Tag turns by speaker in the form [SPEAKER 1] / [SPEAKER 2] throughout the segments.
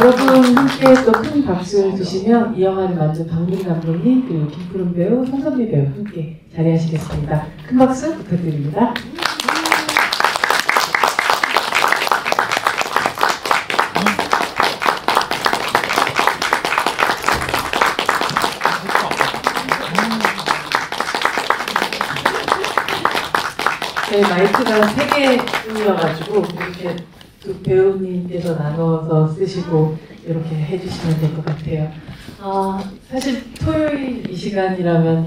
[SPEAKER 1] 여러분 함께 또 큰 박수 주시면 이 영화를 만든 박민희 감독님 그리고 김푸른 배우, 송선미 배우 함께 자리하시겠습니다. 큰 박수 부탁드립니다. 저희 마이크가 3개이어가지고 이렇게 두 배우님께서 나눠서 쓰시고 이렇게 해주시면 될 것 같아요. 사실 토요일 이 시간이라면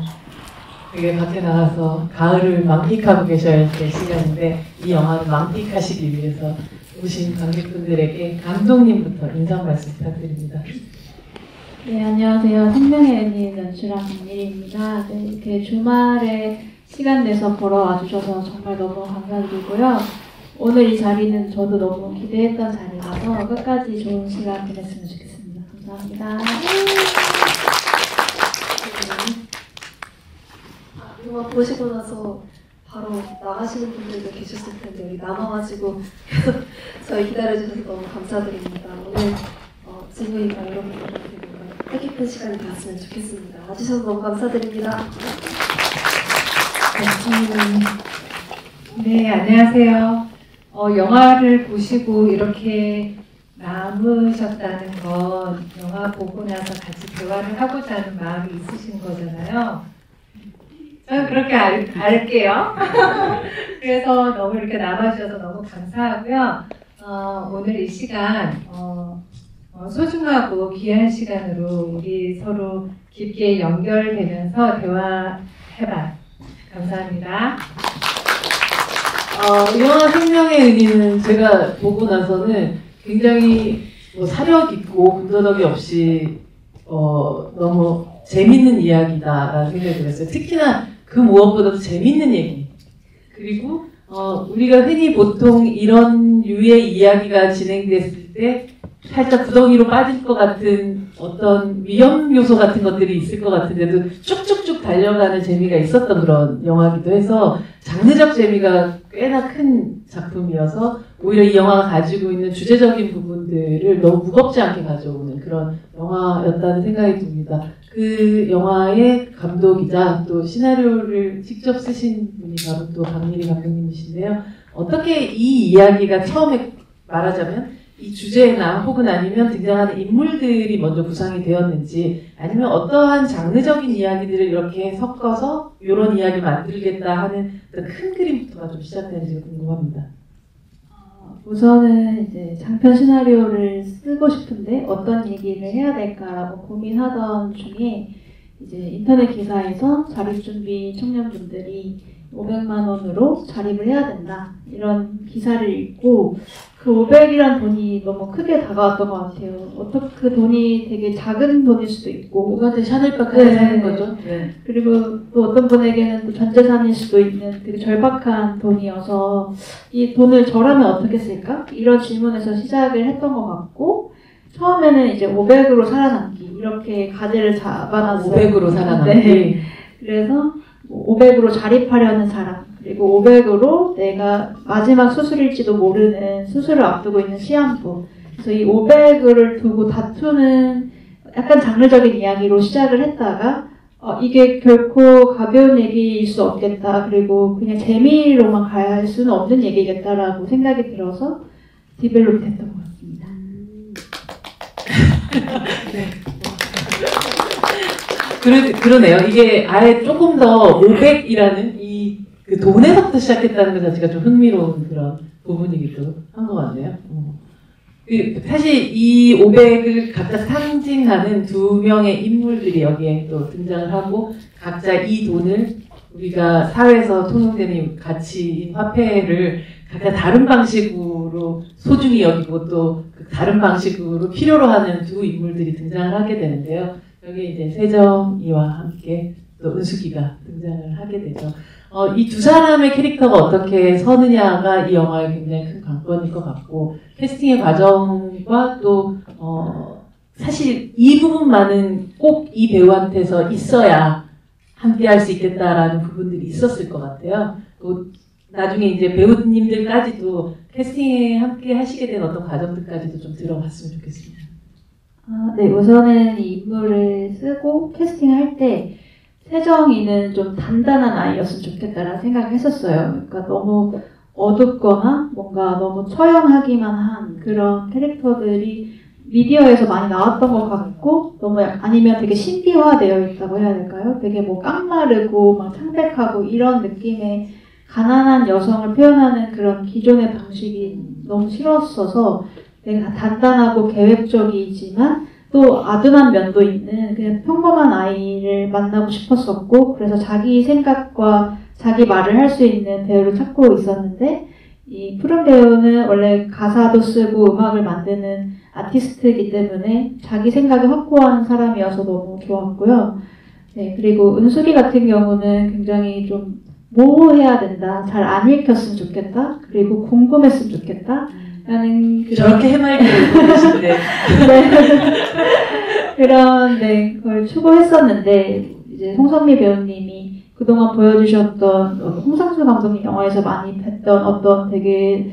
[SPEAKER 1] 되게 밖에 나가서 가을을 만끽하고 계셔야 될 시간인데 이 영화를 만끽하시기 위해서 오신 관객분들에게 감독님부터 인사 말씀 부탁드립니다.
[SPEAKER 2] 네, 안녕하세요. 생명의 은인 연출한 박미리입니다. 네, 이렇게 주말에 시간 내서 보러 와주셔서 정말 너무 감사드리고요. 오늘 이 자리는 저도 너무 기대했던 자리라서 끝까지 좋은 시간 보냈으면 좋겠습니다. 감사합니다.
[SPEAKER 3] 영화 보시고 나서 바로 나가시는 분들도 계셨을 텐데 여기 남아가지고 저희 기다려주셔서 너무 감사드립니다. 오늘 진우이가 여러분들한테 뜻깊은 시간이 되었으면 좋겠습니다. 와주셔서 너무 감사드립니다.
[SPEAKER 4] 네, 안녕하세요. 영화를 보시고 이렇게 남으셨다는 건 영화 보고 나서 같이 대화를 하고자 하는 마음이 있으신 거잖아요. 저는 그렇게 알게요. 그래서 너무 이렇게 남아주셔서 너무 감사하고요. 오늘 이 시간 소중하고 귀한 시간으로 우리 서로 깊게 연결되면서 대화해봐요. 감사합니다.
[SPEAKER 1] 이 영화 생명의 은인은 제가 보고 나서는 굉장히 사력 있고 군더더기 없이 너무 재밌는 이야기다라는 생각이 들었어요. 특히나 그 무엇보다도 재밌는 얘기. 그리고 우리가 흔히 보통 이런 유의 이야기가 진행됐을 때 살짝 구덩이로 빠질 것 같은 어떤 위험 요소 같은 것들이 있을 것 같은데도 쭉쭉쭉 달려가는 재미가 있었던 그런 영화기도 해서 장르적 재미가 꽤나 큰 작품이어서 오히려 이 영화가 가지고 있는 주제적인 부분들을 너무 무겁지 않게 가져오는 그런 영화였다는 생각이 듭니다. 그 영화의 감독이자 또 시나리오를 직접 쓰신 분이 바로 또 박미리 감독님이신데요. 어떻게 이 이야기가 처음에 말하자면 이 주제나 혹은 아니면 등장하는 인물들이 먼저 구상이 되었는지 아니면 어떠한 장르적인 이야기들을 이렇게 섞어서 이런 이야기 만들겠다 하는 큰 그림부터가 좀 시작되는지 궁금합니다.
[SPEAKER 2] 우선은 이제 장편 시나리오를 쓰고 싶은데 어떤 얘기를 해야 될까라고 고민하던 중에 이제 인터넷 기사에서 자립준비 청년분들이 500만 원으로 자립을 해야 된다 이런 기사를 읽고 그 500이란 돈이 너무 크게 다가왔던 것 같아요. 어떻게 그 돈이 되게 작은 돈일 수도 있고
[SPEAKER 1] 누구한테 샤넬바까지 사는 거죠. 네.
[SPEAKER 2] 그리고 또 어떤 분에게는 또 전 재산일 수도 있는 되게 절박한 돈이어서 이 돈을 저라면 어떻게 쓸까? 이런 질문에서 시작을 했던 것 같고 처음에는 이제 500으로 살아남기 이렇게 과제를 잡아놨어요.
[SPEAKER 1] 500으로 살아남기.
[SPEAKER 2] 네. 그래서 500으로 자립하려는 사람 그리고 500으로 내가 마지막 수술일지도 모르는 수술을 앞두고 있는 시한부 그래서 이 500을 두고 다투는 약간 장르적인 이야기로 시작을 했다가 이게 결코 가벼운 얘기일 수 없겠다 그리고 그냥 재미로만 갈 수는 없는 얘기겠다라고 생각이 들어서 디벨롭 됐던 것 같습니다.
[SPEAKER 1] 네. 그러네요. 이게 아예 조금 더 500이라는 그 돈에서부터 시작했다는 것 자체가 좀 흥미로운 그런 부분이기도 한 것 같네요. 사실 이 500을 각자 상징하는 두 명의 인물들이 여기에 또 등장을 하고 각자 이 돈을 우리가 사회에서 통용되는 가치인 화폐를 각자 다른 방식으로 소중히 여기고 또 다른 방식으로 필요로 하는 두 인물들이 등장을 하게 되는데요. 여기 이제 세정이와 함께 또 은숙이가 등장을 하게 되죠. 이 두 사람의 캐릭터가 어떻게 서느냐가 이 영화의 굉장히 큰 관건일 것 같고 캐스팅의 과정과 또 사실 이 부분만은 꼭 이 배우한테서 있어야 함께 할 수 있겠다라는 부분들이 있었을 것 같아요. 또 나중에 이제 배우님들까지도 캐스팅에 함께 하시게 된 어떤 과정들까지도 좀 들어봤으면 좋겠습니다.
[SPEAKER 2] 네, 우선은 이 인물을 쓰고 캐스팅할 때 세정이는 좀 단단한 아이였으면 좋겠다라는 생각을 했었어요. 그러니까 너무 어둡거나 뭔가 너무 처연하기만 한 그런 캐릭터들이 미디어에서 많이 나왔던 것 같고, 너무 아니면 되게 신비화되어 있다고 해야 될까요? 되게 뭐 깡마르고 막 창백하고 이런 느낌의 가난한 여성을 표현하는 그런 기존의 방식이 너무 싫었어서 되게 단단하고 계획적이지만 또 아둔한 면도 있는 그냥 평범한 아이를 만나고 싶었었고, 그래서 자기 생각과 자기 말을 할 수 있는 배우를 찾고 있었는데, 이 푸른 배우는 원래 가사도 쓰고 음악을 만드는 아티스트이기 때문에 자기 생각이 확고한 사람이어서 너무 좋았고요. 네, 그리고 은숙이 같은 경우는 굉장히 좀 모호해야 된다, 잘 안 읽혔으면 좋겠다, 그리고 궁금했으면 좋겠다 라는 그런
[SPEAKER 1] 저렇게 해맑게 읽고 계신데
[SPEAKER 2] 그런 걸 추구했었는데, 이제 송선미 배우님이 그동안 보여주셨던 홍상수 감독님 영화에서 많이 뵀던 어떤 되게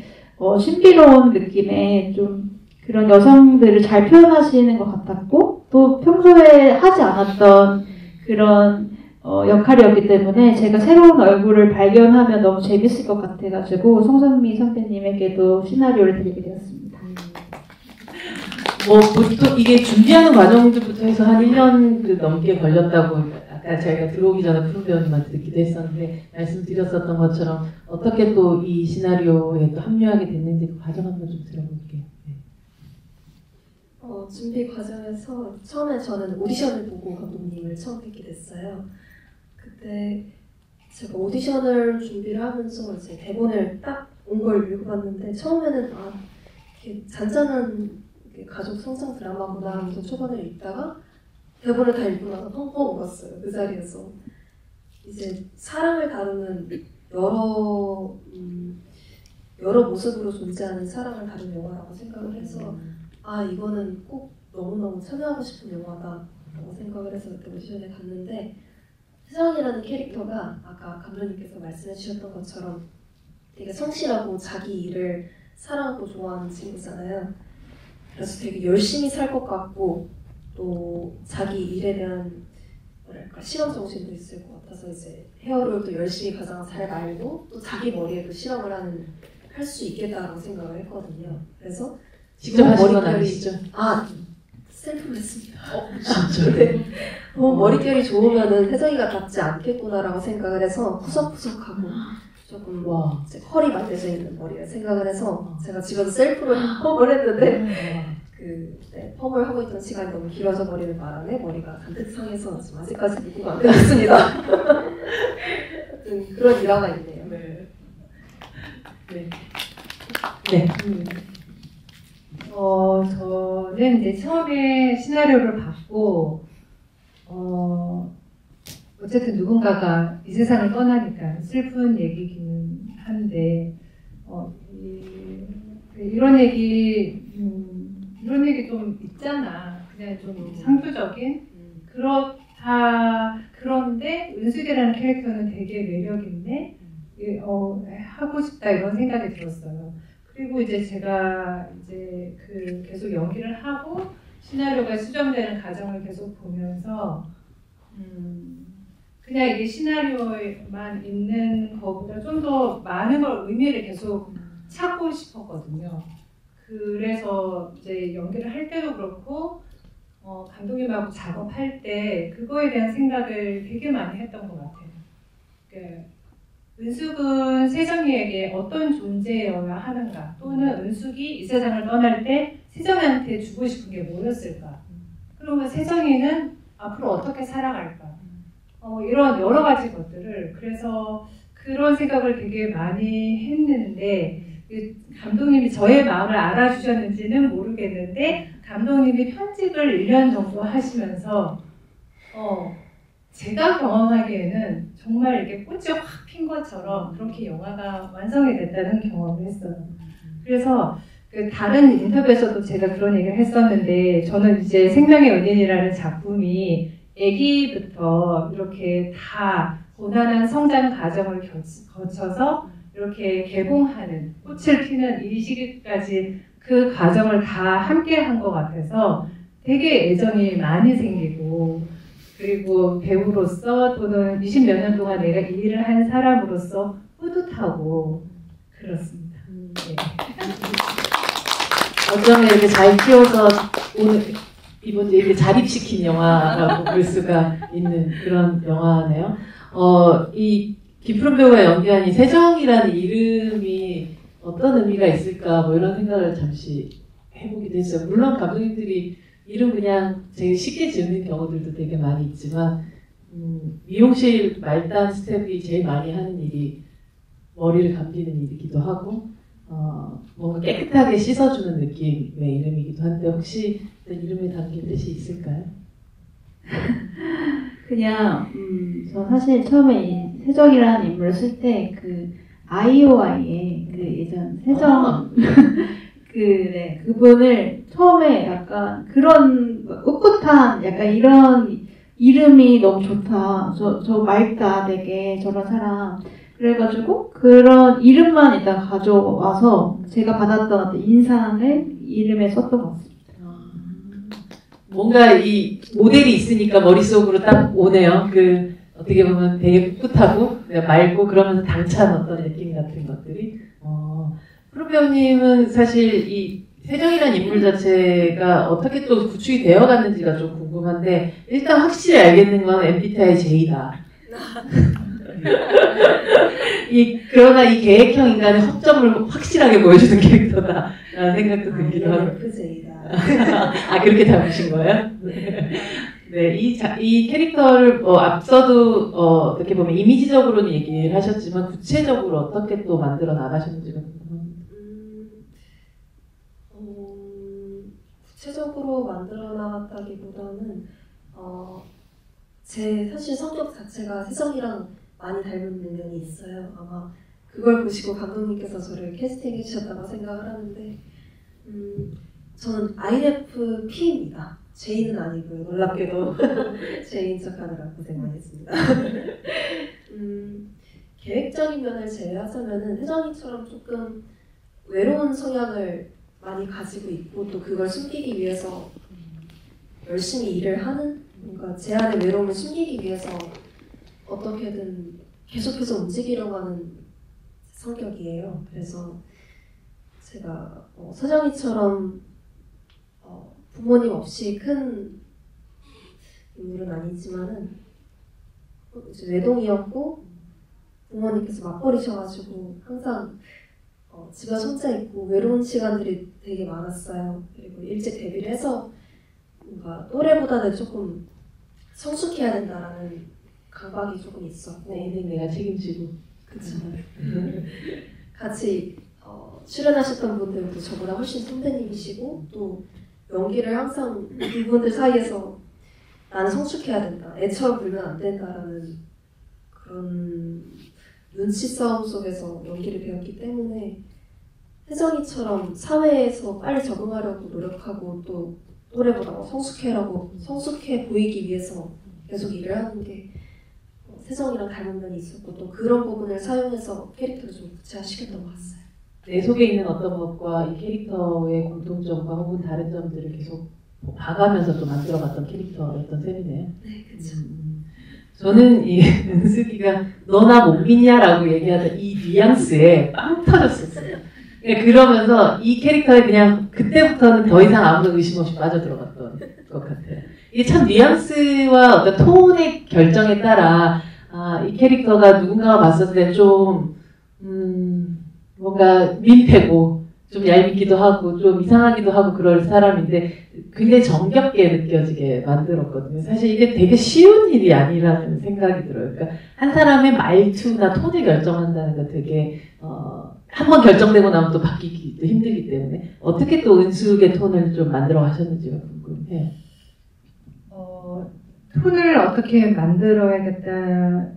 [SPEAKER 2] 신비로운 느낌의 좀 그런 여성들을 잘 표현하시는 것 같았고, 또 평소에 하지 않았던 그런 역할이었기 때문에 제가 새로운 얼굴을 발견하면 너무 재밌을 것 같아가지고 송선미 선배님에게도 시나리오를 드리게 되었습니다.
[SPEAKER 1] 뭐 보통 이게 준비하는 과정부터 해서 한 1년 넘게 걸렸다고 아까 저희가 들어오기 전에 푸른 배우님한테 듣기도 했었는데, 말씀드렸었던 것처럼 어떻게 또 이 시나리오에 또 합류하게 됐는지 그 과정 한번 좀 들어볼게요. 네.
[SPEAKER 3] 준비 과정에서 처음에 저는 오디션을 보고 감독님을 처음 뵙게 됐어요. 그때 제가 오디션을 준비를 하면서 이제 대본을 딱 온 걸 읽어봤는데, 처음에는 이렇게 잔잔한 가족 성장 드라마구나 하면서 초반에 읽다가 대본을 다 읽고 나서 펑펑 울었어요. 그 자리에서. 이제 사랑을 다루는 여러 모습으로 존재하는 사랑을 다루는 영화라고 생각을 해서 이거는 꼭 너무너무 참여하고 싶은 영화다라고 생각을 해서 그때 오디션에 갔는데, 세정이라는 캐릭터가 아까 감독님께서 말씀해 주셨던 것처럼 되게 성실하고 자기 일을 사랑하고 좋아하는 친구잖아요. 그래서 되게 열심히 살 것 같고 또 자기 일에 대한 실험 정신도 있을 것 같아서 이제 헤어롤도 열심히 가장 잘 말고 또 자기 머리에도 실험을 할 수 있겠다라고 생각을 했거든요. 그래서
[SPEAKER 1] 직접 하신 건 아니시죠?
[SPEAKER 3] 셀프로 했습니다.
[SPEAKER 1] 진짜?
[SPEAKER 3] 네. 머릿결이 좋으면은 혜정이가 닿지 않겠구나라고 생각을 해서 푸석푸석하고 조금 이제 펄이 만들어져 있는 머리를 생각을 해서 제가 집에서 셀프로 펌을 했는데 펌을 하고 있던 시간이 너무 길어져 버리는 바람에 머리가 잔뜩 상해서 지금 아직까지 묶고가 안 되었습니다. 그런 일화가 있네요.
[SPEAKER 1] 네.
[SPEAKER 4] 저는 이제 처음에 시나리오를 받고 어쨌든 누군가가 이 세상을 떠나니까 슬픈 얘기기는 한데 이런 얘기 좀 있잖아. 그냥 좀 상투적인 그런데 은숙이라는 캐릭터는 되게 매력 있네. 하고 싶다 이런 생각이 들었어요. 그리고 이제 제가 계속 연기를 하고 시나리오가 수정되는 과정을 계속 보면서 그냥 이게 시나리오에만 있는 것보다 좀 더 많은 걸 의미를 계속 찾고 싶었거든요. 그래서 이제 연기를 할 때도 그렇고 감독님하고 작업할 때 그거에 대한 생각을 되게 많이 했던 것 같아요. 은숙은 세정이에게 어떤 존재여야 하는가, 또는 은숙이 이 세상을 떠날 때 세정이한테 주고 싶은 게 뭐였을까, 그러면 세정이는 앞으로 어떻게 살아갈까, 이런 여러 가지 것들을, 그래서 그런 생각을 되게 많이 했는데 감독님이 저의 마음을 알아주셨는지는 모르겠는데 감독님이 편집을 1년 정도 하시면서 제가 경험하기에는 정말 이렇게 꽃이 확 핀 것처럼 그렇게 영화가 완성이 됐다는 경험을 했어요. 그래서 다른 인터뷰에서도 제가 그런 얘기를 했었는데, 저는 이제 생명의 연인이라는 작품이 아기부터 이렇게 다 고난한 성장 과정을 거쳐서 이렇게 개봉하는, 꽃을 피는 이 시기까지 그 과정을 다 함께 한 것 같아서 되게 애정이 많이 생기고, 그리고 배우로서 또는 20몇 년 동안 내가 이 일을 한 사람으로서 뿌듯하고 그렇습니다. 네.
[SPEAKER 1] 어쩌면 이렇게 잘 키워서 오늘 이번 주에 이렇게 자립시킨 영화라고 볼 수가 있는 그런 영화네요. 이 김푸른 배우가 연기한 이 세정이라는 이름이 어떤 의미가 있을까 뭐 이런 생각을 잠시 해보기도 했어요. 물론 감독님들이 이름 그냥 제일 쉽게 지으는 경우들도 되게 많이 있지만 미용실 말단 스텝이 제일 많이 하는 일이 머리를 감기는 일이기도 하고 뭔가 깨끗하게 씻어주는 느낌의 이름이기도 한데 혹시 이름에 담긴 뜻이 있을까요?
[SPEAKER 2] 그냥 저 사실 처음에 이 세정이라는 인물을 쓸 때 그 아이오아이의 그 예전 세정 그분을 처음에 약간 그런 꿋꿋한 약간 이런 이름이 너무 좋다. 저 맑다 되게 저런 사람. 그래가지고 그런 이름만 일단 가져와서 제가 받았던 어떤 인상을 이름에 썼던 것 같습니다.
[SPEAKER 1] 뭔가 이 모델이 있으니까 머릿속으로 딱 오네요. 그 어떻게 보면 되게 꿋꿋하고 맑고 그러면서 당찬 어떤 느낌 같은 것들이. 프로 배우님은 사실 이 세정이라는 인물 자체가 어떻게 또 구축이 되어갔는지가 좀 궁금한데 일단 확실히 알겠는 건 MBTI J다. 그러나 이 계획형 인간의 허점을 확실하게 보여주는 캐릭터다라는 생각도 들기도 하고. 그렇게 잡으신 거예요? 네, 이 캐릭터를 앞서도 어떻게 보면 이미지적으로는 얘기를 하셨지만 구체적으로 어떻게 또 만들어 나가셨는지가 궁금합니다.
[SPEAKER 3] 구체적으로 만들어 나갔다기보다는 제 사실 성격 자체가 세정이랑 많이 닮은 면이 있어요. 아마 그걸 보시고 감독님께서 저를 캐스팅해 주셨다고 생각을 하는데 저는 INFP입니다. J는 아니고요. 놀랍게도 J인 척하느라 고생 많이 했습니다. 계획적인 면을 제외하자면은 혜정이처럼 조금 외로운 성향을 많이 가지고 있고 또 그걸 숨기기 위해서 열심히 일을 하는 뭔가 제 안의 외로움을 숨기기 위해서 어떻게든 계속해서 움직이려고 하는 성격이에요. 그래서 제가 서정이처럼 부모님 없이 큰 인물은 아니지만은 이제 외동이었고 부모님께서 맞벌이셔가지고 항상 집에 혼자 있고 외로운 시간들이 되게 많았어요. 그리고 일찍 데뷔를 해서 뭔가 또래보다는 조금 성숙해야 된다라는 강박이 조금 있었고
[SPEAKER 1] 내 인생 내가 책임지고
[SPEAKER 3] 그쵸. 같이 출연하셨던 분들도 저보다 훨씬 선배님이시고 또 연기를 항상 이분들 사이에서 나는 성숙해야 된다, 애처럼 불면 안 된다라는 그런 눈치 싸움 속에서 연기를 배웠기 때문에 혜정이처럼 사회에서 빨리 적응하려고 노력하고 또 또래보다 성숙해 보이기 위해서 계속 일을 하는 게 세정이랑 닮은 면이 있었고 또 그런 부분을 사용해서 캐릭터를 좀 구체화시켰던 것 같아요.
[SPEAKER 1] 내 속에 있는 어떤 것과 이 캐릭터의 공통점과 혹은 다른 점들을 계속 봐가면서 또 만들어갔던 캐릭터였던 셈이네요.
[SPEAKER 3] 네, 그렇죠.
[SPEAKER 1] 저는 이 은숙이가 너나 못 믿냐라고 얘기하던 이 뉘앙스에 빵 터졌었어요. 그러면서 이 캐릭터에 그냥 그때부터는 더 이상 아무도 의심 없이 빠져들어갔던 것 같아요. 이게 참 뉘앙스와 어떤 톤의 결정에 따라 이 캐릭터가 누군가가 봤을 때 좀 뭔가 민폐고 좀 얄밉기도 하고 좀 이상하기도 하고 그럴 사람인데 굉장히 정겹게 느껴지게 만들었거든요. 사실 이게 되게 쉬운 일이 아니라는 생각이 들어요. 그러니까 한 사람의 말투나 톤을 결정한다는 거 되게 한번 결정되고 나면 또 바뀌기도 힘들기 때문에 어떻게 또 은숙의 톤을 좀 만들어 가셨는지가 궁금해요.
[SPEAKER 4] 톤을 어떻게 만들어야겠다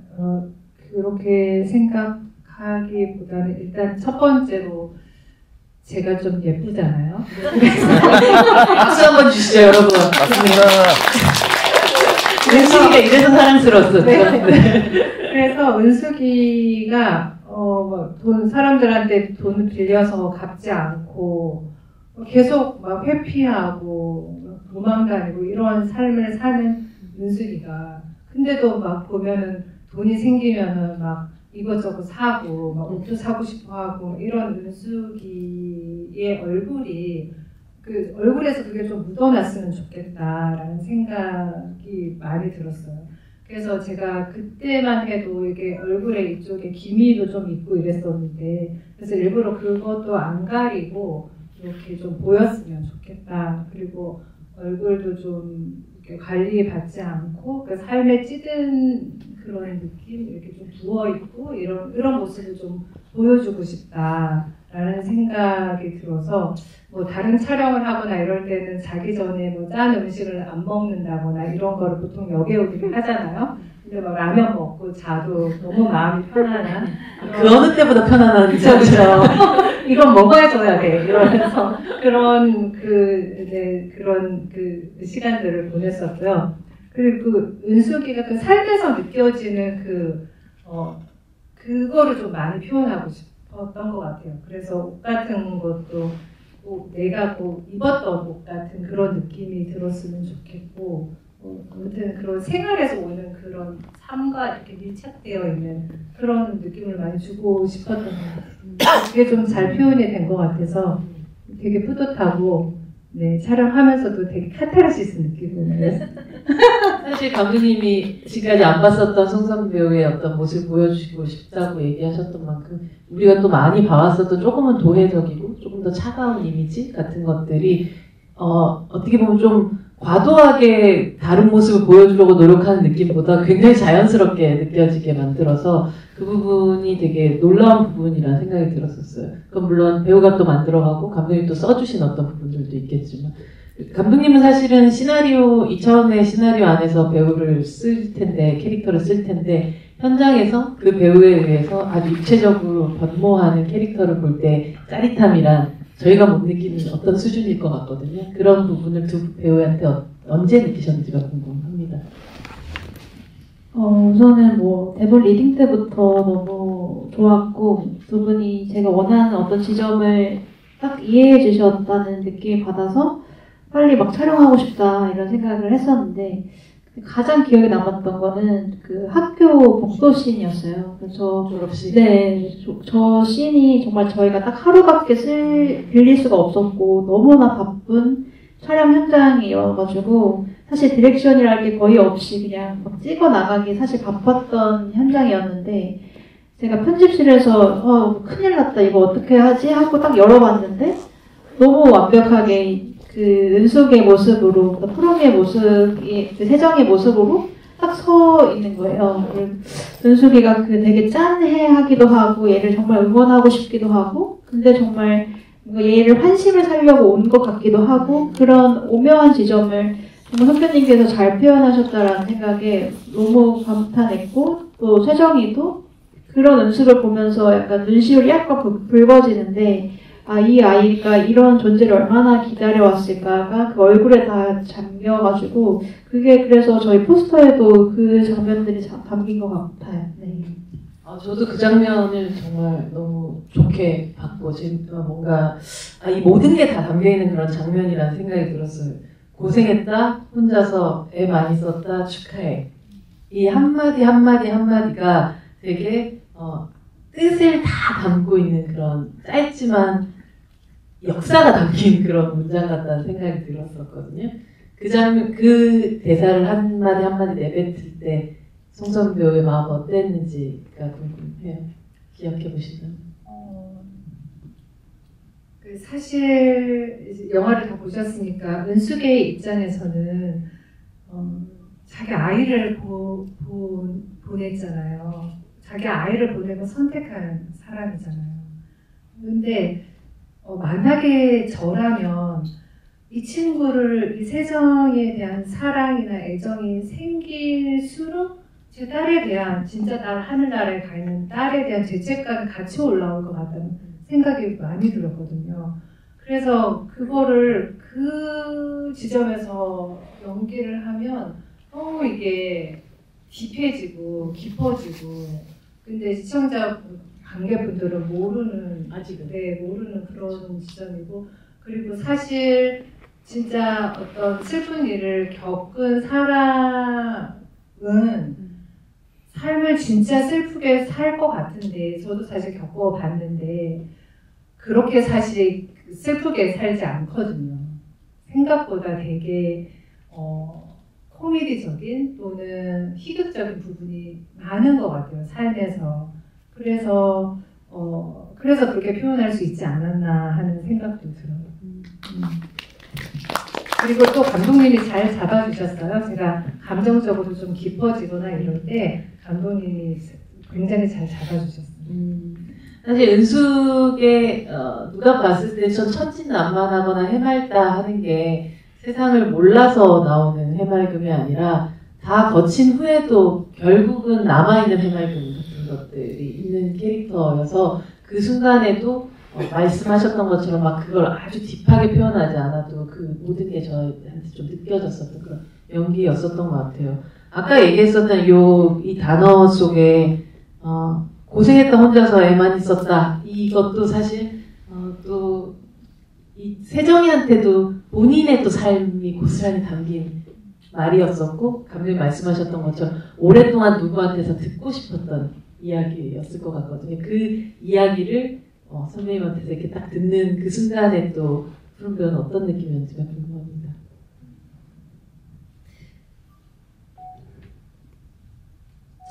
[SPEAKER 4] 그렇게 생각하기보다는 일단 첫 번째로 제가 좀 예쁘잖아요.
[SPEAKER 1] 박수 한번 주시죠, 여러분.
[SPEAKER 5] 맞습니다.
[SPEAKER 1] 은숙이가 이래서 사랑스러웠어.
[SPEAKER 4] 네. 그래서 은숙이가 사람들한테 돈을 빌려서 갚지 않고 계속 막 회피하고 무망다니고 이런 삶을 사는 은숙이가 근데도 막 보면은 돈이 생기면은 막 이것저것 사고 막 옷도 사고 싶어하고 이런 은숙이의 얼굴이 그 얼굴에서 그게 좀 묻어났으면 좋겠다라는 생각이 많이 들었어요. 그래서 제가 그때만 해도 이게 얼굴에 이쪽에 기미도 좀 있고 이랬었는데 그래서 일부러 그것도 안 가리고 이렇게 좀 보였으면 좋겠다. 그리고 얼굴도 좀 이렇게 관리받지 않고 그 삶에 찌든 그런 느낌 이렇게 좀 부어 있고 이런 모습을 좀 보여주고 싶다라는 생각이 들어서 뭐 다른 촬영을 하거나 이럴 때는 자기 전에 뭐 짠 음식을 안 먹는다거나 이런 거를 보통 여배우들이 하잖아요. 근데 막 라면 먹고 자도 너무 마음이 편안한
[SPEAKER 1] 그 어느 때보다 편안한
[SPEAKER 4] 그쵸. 이건 먹어줘야 돼 이러면서 그런 그런 시간들을 보냈었고요. 그리고 그 은숙이가 그 삶에서 느껴지는 그거를 좀 많이 표현하고 싶었던 것 같아요. 그래서 옷 같은 것도 꼭 내가 꼭 입었던 옷 같은 그런 느낌이 들었으면 좋겠고, 아무튼 그런 생활에서 오는 그런 삶과 이렇게 밀착되어 있는 그런 느낌을 많이 주고 싶었던 것 같아요. 그게 좀 잘 표현이 된 것 같아서 되게 뿌듯하고, 네, 촬영하면서도 되게 카타르시스 느끼고.
[SPEAKER 1] 사실 감독님이 지금까지 안 봤었던 송선 배우의 어떤 모습을 보여주고 싶다고 얘기하셨던 만큼 우리가 또 많이 봐왔어도 조금은 도회적이고 조금 더 차가운 이미지 같은 것들이 어떻게 보면 좀 과도하게 다른 모습을 보여주려고 노력하는 느낌보다 굉장히 자연스럽게 느껴지게 만들어서 그 부분이 되게 놀라운 부분이라는 생각이 들었었어요. 그건 물론 배우가 또 만들어가고 감독님이 또 써주신 어떤 부분들도 있겠지만 감독님은 사실은 시나리오, 2차원의 시나리오 안에서 배우를 쓸 텐데, 캐릭터를 쓸 텐데, 현장에서 그 배우에 의해서 아주 입체적으로 변모하는 캐릭터를 볼 때 짜릿함이란 저희가 못 느끼는 어떤 수준일 것 같거든요. 그런 부분을 두 배우한테 언제 느끼셨는지가 궁금합니다.
[SPEAKER 2] 우선은 뭐 대본 리딩 때부터 너무 좋았고 두 분이 제가 원하는 어떤 지점을 딱 이해해 주셨다는 느낌이 받아서 빨리 막 촬영하고 싶다 이런 생각을 했었는데 가장 기억에 남았던 거는 그 학교 복도 씬이었어요. 그래서
[SPEAKER 1] 졸업식.
[SPEAKER 2] 네, 저 씬이 정말 저희가 딱 하루밖에 빌릴 수가 없었고 너무나 바쁜 촬영 현장이어가지고 사실 디렉션이랄 게 거의 없이 그냥 막 찍어 나가기 사실 바빴던 현장이었는데 제가 편집실에서 큰일 났다 이거 어떻게 하지 하고 딱 열어봤는데 너무 완벽하게 그 은숙의 모습으로 푸르미의 모습이 그 세정의 모습으로 딱 서 있는 거예요. 은숙이가 그 되게 짠해하기도 하고 얘를 정말 응원하고 싶기도 하고 근데 정말 얘를 환심을 살려고 온 것 같기도 하고 그런 오묘한 지점을 정말 선배님께서 잘 표현하셨다라는 생각에 너무 감탄했고 또 세정이도 그런 은숙을 보면서 약간 눈시울이 약간 붉어지는데 이 아이가 이런 존재를 얼마나 기다려왔을까가 그 얼굴에 다 잠겨가지고 그게 그래서 저희 포스터에도 그 장면들이 담긴 것 같아요. 네.
[SPEAKER 1] 저도 그 장면을 정말 너무 좋게 봤고 뭔가 이 모든 게 다 담겨있는 그런 장면이라는 생각이 들었어요. 고생했다, 혼자서 애 많이 썼다, 축하해. 이 한마디 한마디가 되게 뜻을 다 담고 있는 그런 짧지만 역사가 담긴 그런 문장 같다는 생각이 들었었거든요. 그 대사를 한마디 내뱉을 때 송선 배우의 마음 어땠는지가 궁금해요. 기억해 보시면.
[SPEAKER 4] 사실 이제 영화를 다 보셨으니까 은숙의 입장에서는 자기 아이를 보냈잖아요. 자기 아이를 보내고 선택한 사람이잖아요. 근데 만약에 저라면 이 친구를 이 세정에 대한 사랑이나 애정이 생길수록 제 딸에 대한 진짜 딸 하늘나라에 가 있는 딸에 대한 죄책감이 같이 올라올 것 같다는 생각이 많이 들었거든요. 그래서 그거를 그 지점에서 연기를 하면 너무 이게 딥해지고 깊어지고 근데 시청자 관객분들은 모르는
[SPEAKER 1] 아직은
[SPEAKER 4] 모르는 그런 지점이고 그리고 사실 진짜 어떤 슬픈 일을 겪은 사람은 삶을 진짜 슬프게 살 것 같은데, 저도 사실 겪어봤는데 그렇게 사실 슬프게 살지 않거든요. 생각보다 되게 코미디적인 또는 희극적인 부분이 많은 것 같아요, 삶에서. 그래서 그렇게 표현할 수 있지 않았나 하는 생각도 들어요. 그리고 또 감독님이 잘 잡아주셨어요. 제가 감정적으로 좀 깊어지거나 이럴 때 감독님이 굉장히 잘 잡아주셨어요.
[SPEAKER 1] 사실 은숙의 누가 봤을 때 전 천진난만하거나 해맑다 하는 게 세상을 몰라서 나오는 해맑음이 아니라 다 거친 후에도 결국은 남아있는 해맑음 같은 것들이 있는 캐릭터여서 그 순간에도 말씀하셨던 것처럼 막 그걸 아주 딥하게 표현하지 않아도 그 모든 게 저한테 좀 느껴졌었던 그런 연기였었던 것 같아요. 아까 얘기했었던 이 단어 속에 고생했다 혼자서 애만 있었다, 이것도 사실 또 이 세정이한테도 본인의 또 삶이 고스란히 담긴 말이었었고, 감독님 말씀하셨던 것처럼 오랫동안 누구한테서 듣고 싶었던 이야기였을 것 같거든요. 그 이야기를 선배님한테서 이렇게 딱 듣는 그 순간에 또 푸른 별은 어떤 느낌이었는지가 궁금합니다.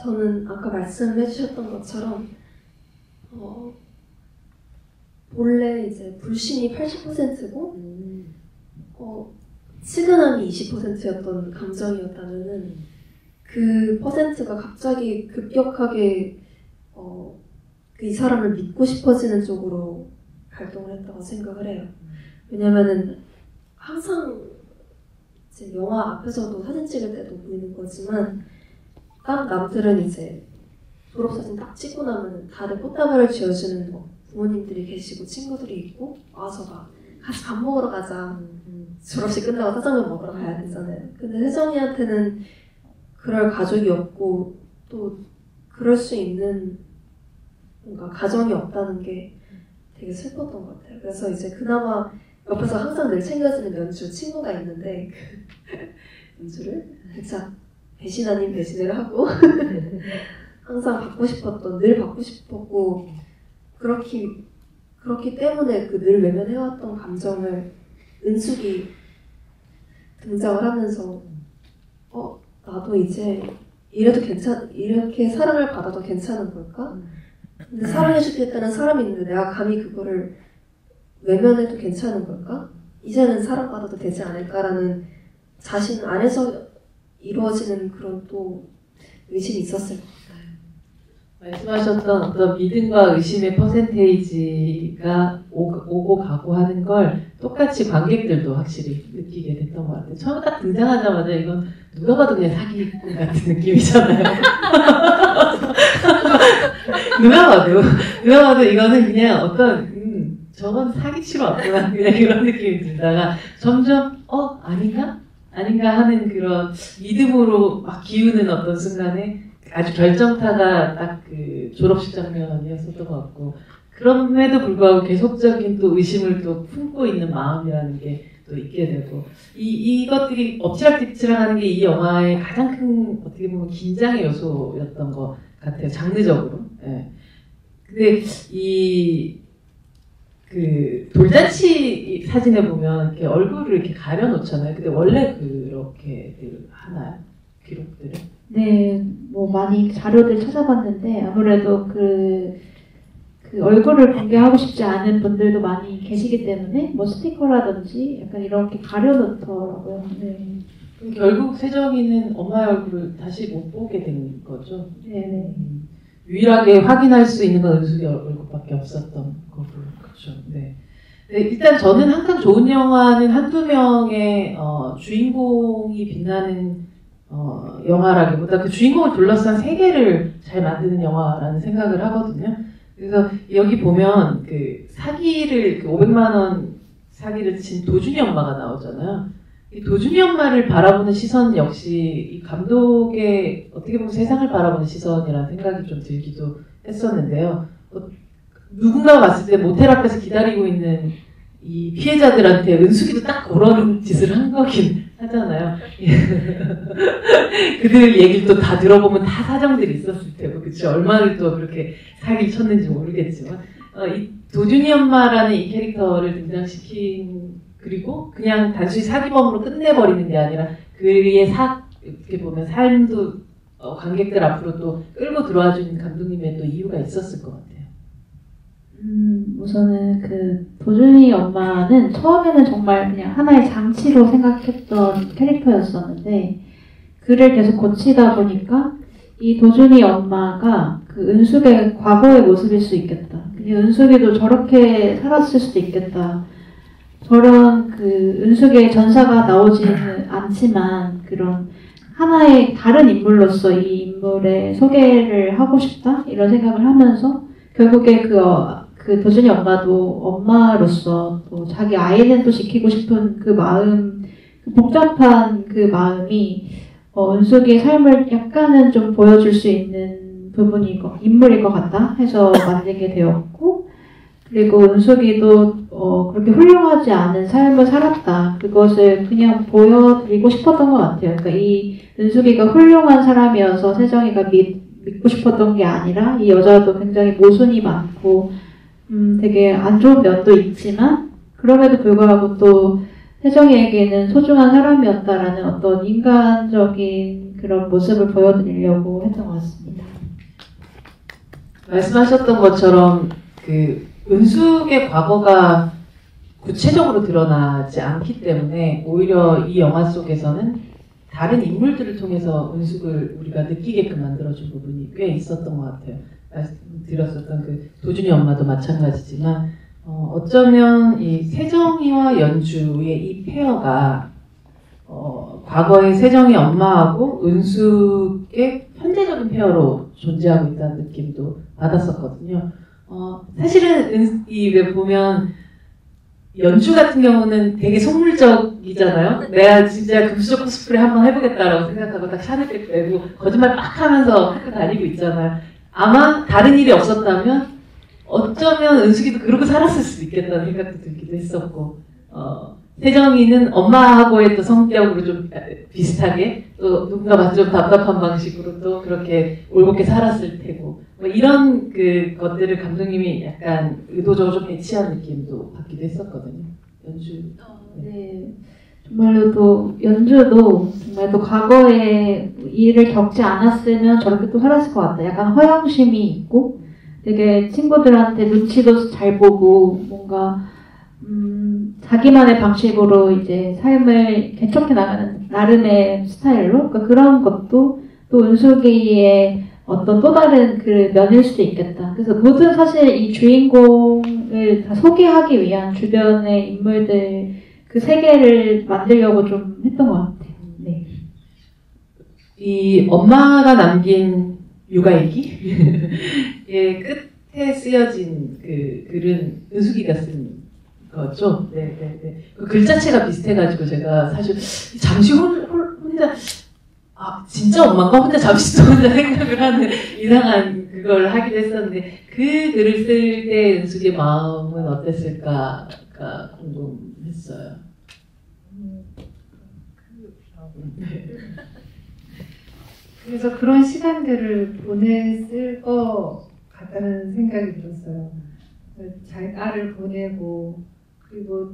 [SPEAKER 3] 저는 아까 말씀해 주셨던 것처럼 본래 이제 불신이 80%고 치근함이 20%였던 감정이었다면은 그 퍼센트가 갑자기 급격하게 이 사람을 믿고 싶어지는 쪽으로 발동을 했다고 생각을 해요. 왜냐면은 항상 이제 영화 앞에서도 사진 찍을 때도 보이는 거지만 딱 남들은 이제 졸업사진 딱 찍고 나면 다들 꽃다발을 쥐어주는 부모님들이 계시고 친구들이 있고 와서 막 같이 밥 먹으러 가자. 졸업식 끝나고 짜장면 먹으러 가야 되잖아요. 근데 혜정이한테는 그럴 가족이 없고 또 그럴 수 있는 뭔가 가정이 없다는 게 되게 슬펐던 것 같아요. 그래서 이제 그나마 옆에서 항상 늘 챙겨주는 연주 친구가 있는데 연주를 살짝 배신 아닌 배신을 하고 항상 늘 받고 싶었고 그렇기 때문에 그 늘 외면해왔던 감정을 은숙이 등장을 하면서 나도 이제 이렇게 사랑을 받아도 괜찮은 걸까? 근데 사랑해주겠다는 사람이 있는데 내가 감히 그거를 외면해도 괜찮은 걸까? 이제는 사랑받아도 되지 않을까라는 자신 안에서 이루어지는 그런 또 의심이 있었을 것 같아요.
[SPEAKER 1] 말씀하셨던 어떤 믿음과 의심의 퍼센테이지가 오고 가고 하는 걸 똑같이 관객들도 확실히 느끼게 됐던 것 같아요. 처음 딱 등장하자마자 이건 누가 봐도 그냥 사기꾼 같은 느낌이잖아요. 누가 봐도 이거는 그냥 어떤 저건 사기치러 왔구나 그냥 이런 느낌이 들다가 점점 아닌가 하는 그런 믿음으로 막 기우는 어떤 순간에 아주 결정타가 딱 그 졸업식 장면이었었던 것 같고, 그럼에도 불구하고 계속적인 또 의심을 또 품고 있는 마음이라는 게 또 있게 되고, 이것들이 엎치락뒤치락하는 게 이 영화의 가장 큰 어떻게 보면 긴장의 요소였던 것 같아요, 장르적으로. 예. 근데 그 돌잔치 사진에 보면 이렇게 얼굴을 이렇게 가려놓잖아요. 근데 원래 그렇게들 하나요? 기록들을?
[SPEAKER 2] 네, 뭐 많이 자료들 찾아봤는데 아무래도 그 얼굴을 공개하고 싶지 않은 분들도 많이 계시기 때문에 뭐 스티커라든지 약간 이렇게 가려놓더라고요. 네.
[SPEAKER 1] 그럼 결국 세정이는 엄마의 얼굴을 다시 못 보게 된 거죠?
[SPEAKER 2] 네.
[SPEAKER 1] 유일하게 확인할 수 있는 건 은숙이 얼굴밖에 없었던 거고, 그렇죠. 네. 네, 일단 저는 항상 좋은 영화는 한두 명의 주인공이 빛나는 영화라기보다 그 주인공을 둘러싼 세계를 잘 만드는 영화라는 생각을 하거든요. 그래서 여기 보면 그 사기를, 그 500만 원 사기를 친 도준이 엄마가 나오잖아요. 이 도준이 엄마를 바라보는 시선 역시 이 감독의 어떻게 보면 세상을 바라보는 시선이라는 생각이 좀 들기도 했었는데요. 누군가가 봤을 때 모텔 앞에서 기다리고 있는 이 피해자들한테 은숙이도 딱 그런 짓을 한 거긴 하잖아요. 그들 얘기를 또 다 들어보면 다 사정들이 있었을 테고, 그치? 얼마를 또 그렇게 사기를 쳤는지 모르겠지만, 이 도준이 엄마라는 이 캐릭터를 등장시킨, 그리고 그냥 단순히 사기범으로 끝내버리는 게 아니라 그의 이렇게 보면 삶도 관객들 앞으로 또 끌고 들어와 주는 감독님의 또 이유가 있었을 것 같아요.
[SPEAKER 2] 우선은 그 도준이 엄마는 처음에는 정말 그냥 하나의 장치로 생각했던 캐릭터였었는데 그를 계속 고치다 보니까 이 도준이 엄마가 그 은숙의 과거의 모습일 수 있겠다. 은숙이도 저렇게 살았을 수도 있겠다. 저런 그 은숙의 전사가 나오지는 않지만 그런 하나의 다른 인물로서 이 인물의 소개를 하고 싶다 이런 생각을 하면서 결국에 그 도준이 엄마도 엄마로서 또 자기 아이는 또 지키고 싶은 그 마음, 그 복잡한 그 마음이 은숙이의 삶을 약간은 좀 보여줄 수 있는 인물일 것 같다 해서 만들게 되었고, 그리고 은숙이도 그렇게 훌륭하지 않은 삶을 살았다. 그것을 그냥 보여드리고 싶었던 것 같아요. 그러니까 이 은숙이가 훌륭한 사람이어서 세정이가 믿고 싶었던 게 아니라 이 여자도 굉장히 모순이 많고 되게 안 좋은 면도 있지만 그럼에도 불구하고 또 세정이에게는 소중한 사람이었다라는 어떤 인간적인 그런 모습을 보여드리려고 했던 것 같습니다.
[SPEAKER 1] 말씀하셨던 것처럼 그 은숙의 과거가 구체적으로 드러나지 않기 때문에 오히려 이 영화 속에서는 다른 인물들을 통해서 은숙을 우리가 느끼게끔 만들어준 부분이 꽤 있었던 것 같아요. 말씀드렸었던 그 도준이 엄마도 마찬가지지만 어쩌면 이 세정이와 연주의 이 페어가 과거의 세정이 엄마하고 은숙의 현재적인 페어로 존재하고 있다는 느낌도 받았었거든요. 사실은 왜 보면 연주 같은 경우는 되게 속물적이잖아요. 내가 진짜 금수저 코스프레 한번 해보겠다라고 생각하고 딱 샤넬백 빼고 거짓말 막 하면서 학교 다니고 있잖아요. 아마 다른 일이 없었다면 어쩌면 은숙이도 그러고 살았을 수도 있겠다는 생각도 들기도 했었고, 세정이는 엄마하고의 또 성격으로 좀 비슷하게 또 누군가 봐도 좀 답답한 방식으로 또 그렇게 올곧게 살았을 테고, 뭐 이런 그 것들을 감독님이 약간 의도적으로 좀 배치한 느낌도 받기도 했었거든요. 연주.
[SPEAKER 2] 네. 정말로 또 연주도 정말 또 과거에 일을 겪지 않았으면 저렇게 또 살았을 것 같다. 약간 허영심이 있고 되게 친구들한테 눈치도 잘 보고 뭔가 자기만의 방식으로 이제 삶을 개척해 나가는 나름의 스타일로, 그러니까 그런 것도 또 은숙이의 어떤 또 다른 그 면일 수도 있겠다. 그래서 모든 사실 이 주인공을 다 소개하기 위한 주변의 인물들 그 세계를 만들려고 좀 했던 것 같아요. 네.
[SPEAKER 1] 이 엄마가 남긴 육아일기의 끝에 쓰여진 그 글은 은숙이가 쓴 거죠. 네. 그 글 자체가 비슷해가지고 제가 사실 잠시 혼자 진짜 엄마가 혼자 잠시 혼자 생각을 하는 이상한 그걸 하기도 했었는데 그 글을 쓸 때 은숙의 마음은 어땠을까가 궁금했어요.
[SPEAKER 4] 그래서 그런 시간들을 보냈을 것 같다는 생각이 들었어요. 잘 딸을 보내고 그리고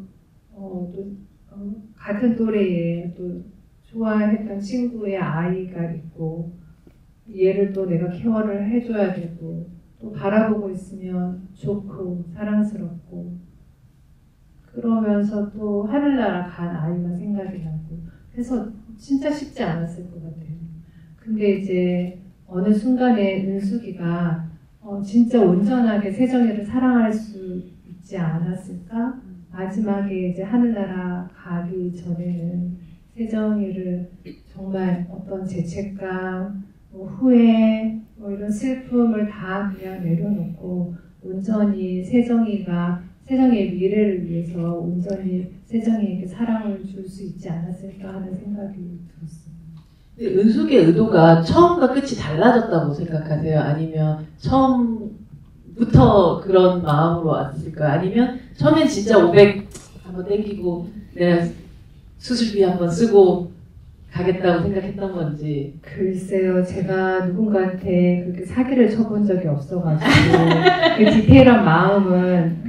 [SPEAKER 4] 같은 또래에 또 좋아했던 친구의 아이가 있고 얘를 또 내가 케어를 해줘야 되고 또 바라보고 있으면 좋고 사랑스럽고 그러면서 또 하늘나라 간 아이가 생각이 나고 그래서 진짜 쉽지 않았을 것 같아요. 근데 이제 어느 순간에 은숙이가 진짜 온전하게 세정이를 사랑할 수 있지 않았을까? 마지막에 이제 하늘나라 가기 전에는 세정이를 정말 어떤 죄책감, 후회, 이런 슬픔을 다 그냥 내려놓고 온전히 세정이의 미래를 위해서 온전히 세정이에게 사랑을 줄 수 있지 않았을까 하는 생각이 들었어요.
[SPEAKER 1] 은숙의 의도가 처음과 끝이 달라졌다고 생각하세요? 아니면 처음부터 그런 마음으로 왔을까요? 아니면 처음엔 진짜 한번 땡기고 내가 수술비 한번 쓰고 가겠다고 생각했던 건지.
[SPEAKER 4] 글쎄요, 제가 누군가한테 그렇게 사기를 쳐본 적이 없어가지고 그 디테일한 마음은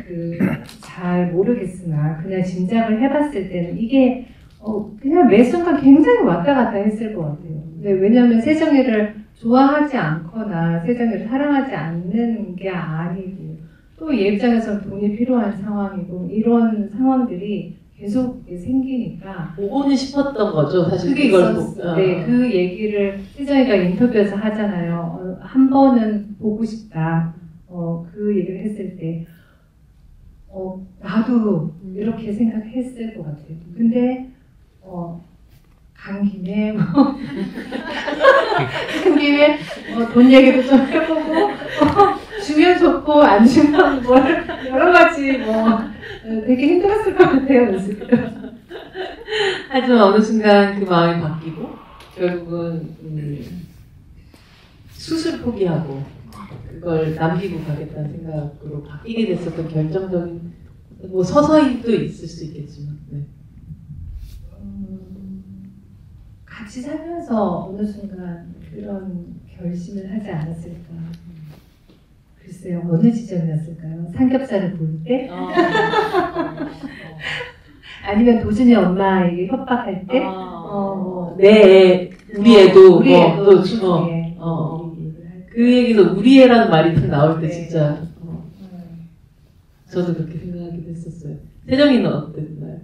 [SPEAKER 4] 잘 모르겠으나 그냥 짐작을 해봤을 때는 이게 그냥 매 순간 굉장히 왔다 갔다 했을 것 같아요. 근데 왜냐하면 세정이를 좋아하지 않거나 세정이를 사랑하지 않는 게 아니고 또 얘 입장에서는 돈이 필요한 상황이고 이런 상황들이 계속 생기니까
[SPEAKER 1] 오고는 싶었던 거죠. 사실
[SPEAKER 4] 그게
[SPEAKER 1] 그걸
[SPEAKER 4] 있었어요. 네, 그 얘기를 세정이가 인터뷰에서 하잖아요. 한 번은 보고 싶다. 그 얘기를 했을 때 나도 이렇게 생각했을 것 같아요. 근데 간 김에 돈 얘기도 좀 해보고 주면 좋고 안 주면 여러 가지 되게 힘들었을 것 같아요.
[SPEAKER 1] 하지만 어느 순간 그 마음이 바뀌고 결국은 수술 포기하고 그걸 남기고 가겠다는 생각으로 바뀌게 됐었던 결정적인 서서히도 있을 수 있겠지만 네.
[SPEAKER 4] 같이 살면서 어느 순간 그런 결심을 하지 않았을까. 글쎄요, 어느 지점이었을까요? 삼겹살을 볼 때? 아니면 도준이 엄마에게 협박할 때?
[SPEAKER 1] 우리 애도
[SPEAKER 4] 우리 애도
[SPEAKER 1] 그 얘기도 우리 애라는 말이 딱 나올 때 진짜 저도 그렇게 생각하기도 했었어요. 세정이는 어땠나요?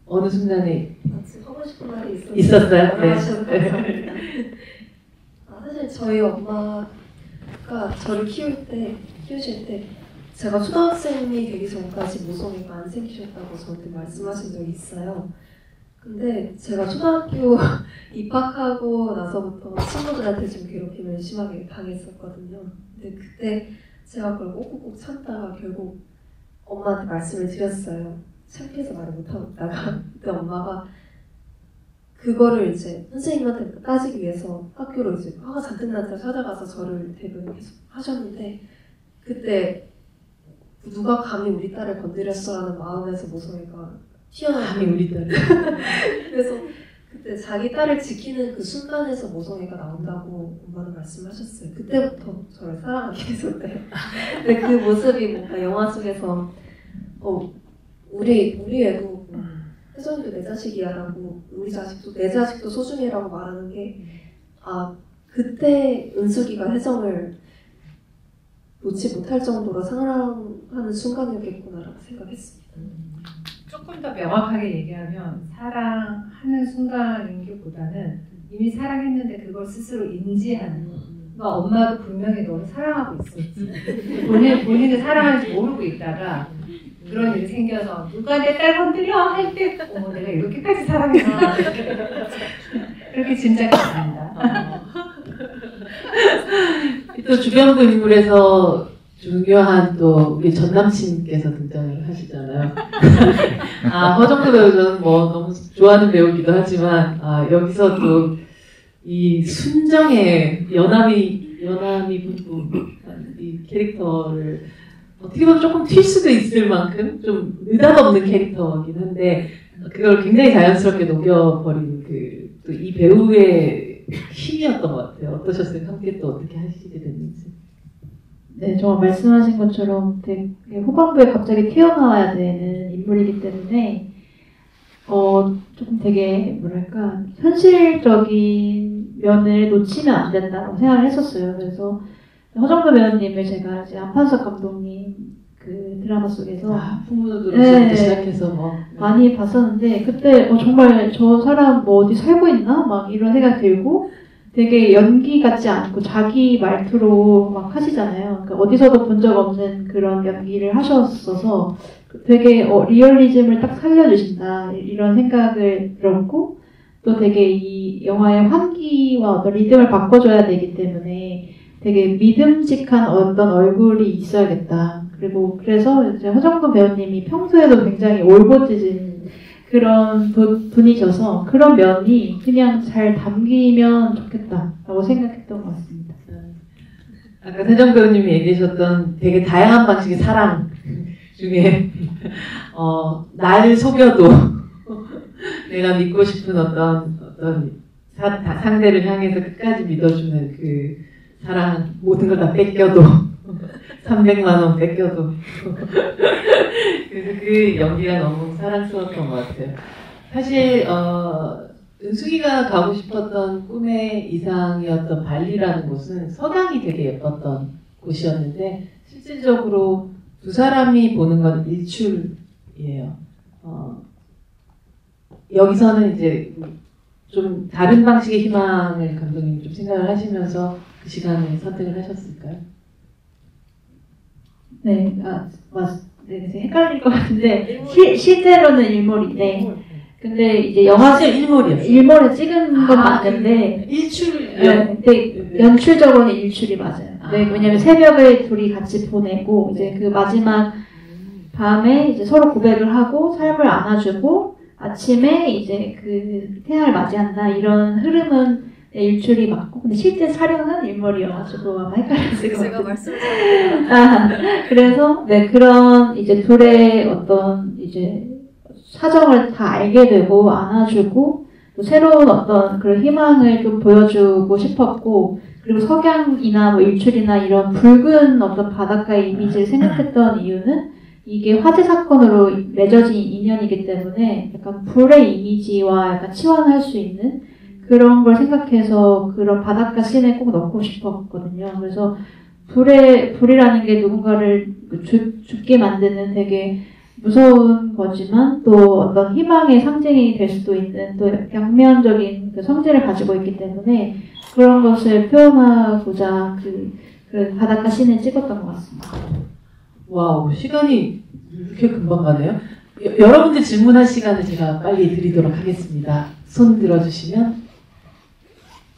[SPEAKER 1] 어느 순간에
[SPEAKER 3] 하고 싶은 말이
[SPEAKER 1] 있었어요? 네.
[SPEAKER 3] 감사합니다. 사실 저희 엄마가 저를 키우실 때 제가 초등학생이 되기 전까지 모성애가 안 생기셨다고 저한테 말씀하신 적이 있어요. 근데 제가 초등학교 입학하고 나서부터 친구들한테 좀 괴롭힘을 심하게 당했었거든요. 근데 그때 제가 그걸 꼭꼭꼭 참다가 결국 엄마한테 말씀을 드렸어요. 창피해서 말을 못하고 있다가 그때 엄마가 그거를 이제 선생님한테 따지기 위해서 학교로 이제 화가 잔뜩 난 데 찾아가서 저를 대부분 계속 하셨는데 그때 누가 감히 우리 딸을 건드렸어라는 마음에서 모성애가 튀어나오는
[SPEAKER 1] 감히 우리 딸을
[SPEAKER 3] 그래서 그때 자기 딸을 지키는 그 순간에서 모성애가 나온다고 엄마는 말씀하셨어요. 그때부터 저를 사랑하게 되셨대요. 근데 그 모습이 뭔가 영화 속에서 우리 애도 혜정이도 내 자식이야라고 우리 자식도 내 자식도 소중해라고 말하는 게 그때 은숙이가 혜정을 놓지 못할 정도로 사랑하는 순간이었겠구나라고 생각했습니다.
[SPEAKER 4] 조금 더 명확하게 얘기하면 사랑하는 순간인 게보다는 이미 사랑했는데 그걸 스스로 인지하는 거. 그러니까 엄마도 분명히 너를 사랑하고 있었지. 본인은 사랑하는지 모르고 있다가 그런 일이 생겨서 누가 내 딸 건드려 할 때 내가 이렇게까지 사랑했나 그렇게 짐작이 됩니다.
[SPEAKER 1] 또 주변부 인물에서 중요한 또 우리 전 남친께서 등장을 하시잖아요. 허정도 배우 저는 너무 좋아하는 배우기도 하지만 여기서 또 이 순정의 연하미 부부 이 캐릭터를 어떻게 보면 조금 튈 수도 있을 만큼 좀 느닷없는 캐릭터이긴 한데 그걸 굉장히 자연스럽게 녹여버린 또 이 배우의 힘이었던 것 같아요. 어떠셨어요? 함께 또 어떻게 하시게 됐는지.
[SPEAKER 2] 네, 정말 말씀하신 것처럼 되게 후반부에 갑자기 튀어나와야 되는 인물이기 때문에 조금 되게 뭐랄까 현실적인 면을 놓치면 안 된다고 생각을 했었어요. 그래서 허정도 배우님을 제가 이제 안판석 감독님 그 드라마 속에서
[SPEAKER 1] 풍문으로 시작해서
[SPEAKER 2] 많이 봤었는데 그때 정말 저 사람 어디 살고 있나? 막 이런 생각 들고 되게 연기 같지 않고 자기 말투로 막 하시잖아요. 그러니까 어디서도 본 적 없는 그런 연기를 하셨어서 되게 리얼리즘을 딱 살려주신다 이런 생각을 들었고 또 되게 이 영화의 환기와 어떤 리듬을 바꿔줘야 되기 때문에 되게 믿음직한 어떤 얼굴이 있어야겠다. 그리고 그래서 이제 허정도 배우님이 평소에도 굉장히 올곧으신 그런 분이셔서 그런 면이 그냥 잘 담기면 좋겠다라고 생각했던 것 같습니다.
[SPEAKER 1] 아까 세정 배우님이 얘기하셨던 되게 다양한 방식의 사랑, 중에 날 속여도 내가 믿고 싶은 어떤 상대를 향해서 끝까지 믿어주는 그 사랑, 모든 걸 다 뺏겨도 300만 원 뺏겨도 그래서 그 연기가 너무 사랑스러웠던 것 같아요. 사실 은숙이가 가고 싶었던 꿈의 이상이었던 발리라는 곳은 석양이 되게 예뻤던 곳이었는데 실질적으로 두 사람이 보는 건 일출이에요. 여기서는 이제 좀 다른 방식의 희망을 감독님이 좀 생각을 하시면서 그 시간을 선택을 하셨을까요?
[SPEAKER 2] 네, 네, 헷갈릴 것 같은데 실제로는 일몰인데, 근데 이제 영화
[SPEAKER 1] 일몰이었어요.
[SPEAKER 2] 일몰을 찍은 건 맞는데
[SPEAKER 1] 일출
[SPEAKER 2] 네, 연출적으로는 일출이 맞아요. 네, 왜냐면 새벽을 둘이 같이 보내고 이제 그 마지막 밤에 이제 서로 고백을 하고 삶을 안아주고 아침에 이제 그 태양을 맞이한다, 이런 흐름은 일출이 맞고, 근데 실제 촬영은 일몰이어가지고 아마 헷갈렸을 것
[SPEAKER 3] 제가
[SPEAKER 2] 같아요.
[SPEAKER 3] 말씀을
[SPEAKER 2] 그래서 네, 그런 이제 둘의 어떤 이제 사정을 다 알게 되고 안아주고 또 새로운 어떤 그런 희망을 좀 보여주고 싶었고, 그리고 석양이나 뭐 일출이나 이런 붉은 어떤 바닷가의 이미지를 생각했던 이유는 이게 화재 사건으로 맺어진 인연이기 때문에 약간 불의 이미지와 약간 치환할 수 있는 그런 걸 생각해서 그런 바닷가 씬에 꼭 넣고 싶었거든요. 그래서 불이라는 게 누군가를 죽게 만드는 되게 무서운 거지만 또 어떤 희망의 상징이 될 수도 있는 또 양면적인 그 성질을 가지고 있기 때문에 그런 것을 표현하고자 그 바닷가 씬을 찍었던 것 같습니다.
[SPEAKER 1] 와우, 시간이 이렇게 금방 가네요. 여러분들 질문할 시간을 제가 빨리 드리도록 하겠습니다. 손 들어주시면.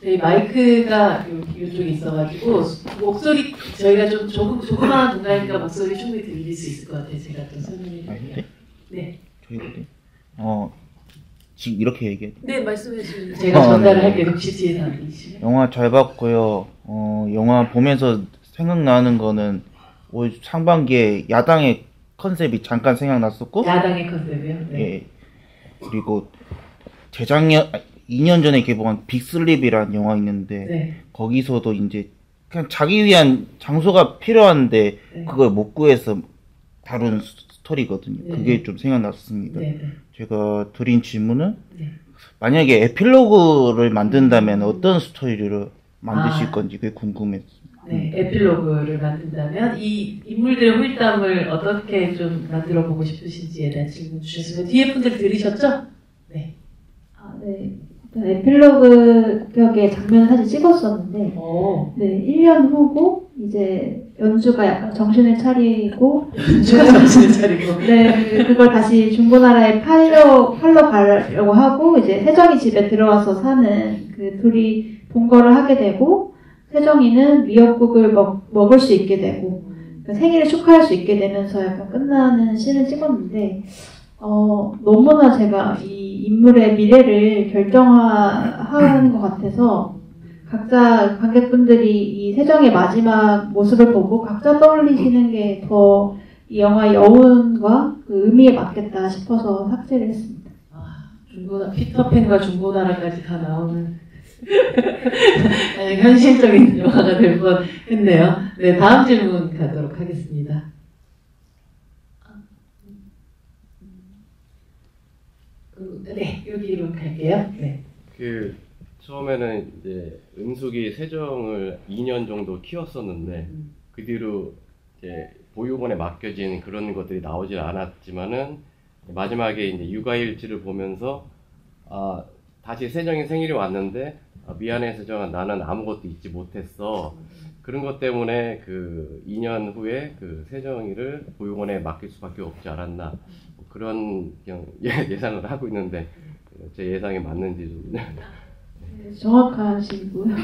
[SPEAKER 1] 네, 마이크가 이쪽에 있어가지고 목소리 저희가 좀 조그마한 공간이니까 목소리 충분히 들릴 수 있을 것 같아요. 제가 또 설명해 드릴게요. 네.
[SPEAKER 5] 저희거든. 지금 이렇게 얘기해.
[SPEAKER 1] 네, 말씀해 주시면 제가 전달을 할게요. 혹시 뒤에서 안 들리시면.
[SPEAKER 5] 영화 잘 봤고요. 영화 보면서 생각나는 거는 올 상반기에 야당의 컨셉이 잠깐 생각났었고.
[SPEAKER 1] 야당의 컨셉이요? 네.
[SPEAKER 5] 예. 그리고 재작년 2년 전에 개봉한 빅슬립이라는 영화 있는데
[SPEAKER 1] 네.
[SPEAKER 5] 거기서도 이제 그냥 자기 위한 장소가 필요한데
[SPEAKER 1] 네.
[SPEAKER 5] 그걸 못 구해서 다룬 스토리거든요.
[SPEAKER 1] 네.
[SPEAKER 5] 그게 좀 생각났습니다.
[SPEAKER 1] 네.
[SPEAKER 5] 제가 드린 질문은
[SPEAKER 1] 네.
[SPEAKER 5] 만약에 에필로그를 만든다면 어떤 스토리를 만드실 건지 그게 궁금했습니다.
[SPEAKER 1] 네, 에필로그를 만든다면 이 인물들의 후일담을 어떻게 좀 만들어 보고 싶으신지에 대한 질문 주셨으면 뒤에 분들 들으셨죠? 네.
[SPEAKER 2] 네. 에필로그 격의 장면을 사실 찍었었는데, 네, 1년 후고, 이제 연주가 약간 정신을 차리고,
[SPEAKER 1] 정신을 차리고,
[SPEAKER 2] 네, 그걸 다시 중고나라에 팔러 가려고 하고, 이제 세정이 집에 들어와서 사는 그 둘이 동거를 하게 되고, 세정이는 미역국을 먹을 수 있게 되고, 그러니까 생일을 축하할 수 있게 되면서 약간 끝나는 씬을 찍었는데, 너무나 제가 이 인물의 미래를 결정하는 것 같아서 각자 관객분들이 이 세정의 마지막 모습을 보고 각자 떠올리시는 게 더 이 영화의 여운과 그 의미에 맞겠다 싶어서 삭제를 했습니다.
[SPEAKER 1] 피터팬과 중고나라까지 다 나오는 현실적인 영화가 될 뻔했네요. 네, 다음 질문 가도록 하겠습니다. 네, 여기로 갈게요. 네.
[SPEAKER 6] 처음에는 이제 은숙이 세정을 2년 정도 키웠었는데 그 뒤로 이제 보육원에 맡겨진 그런 것들이 나오질 않았지만은 마지막에 이제 육아일지를 보면서 다시 세정이 생일이 왔는데 미안해 세정아, 나는 아무것도 잊지 못했어. 그런 것 때문에 그 2년 후에 그 세정이를 보육원에 맡길 수밖에 없지 않았나, 그런 그냥 예상을 하고 있는데 제 예상이 맞는지 좀.
[SPEAKER 2] 정확하시고요.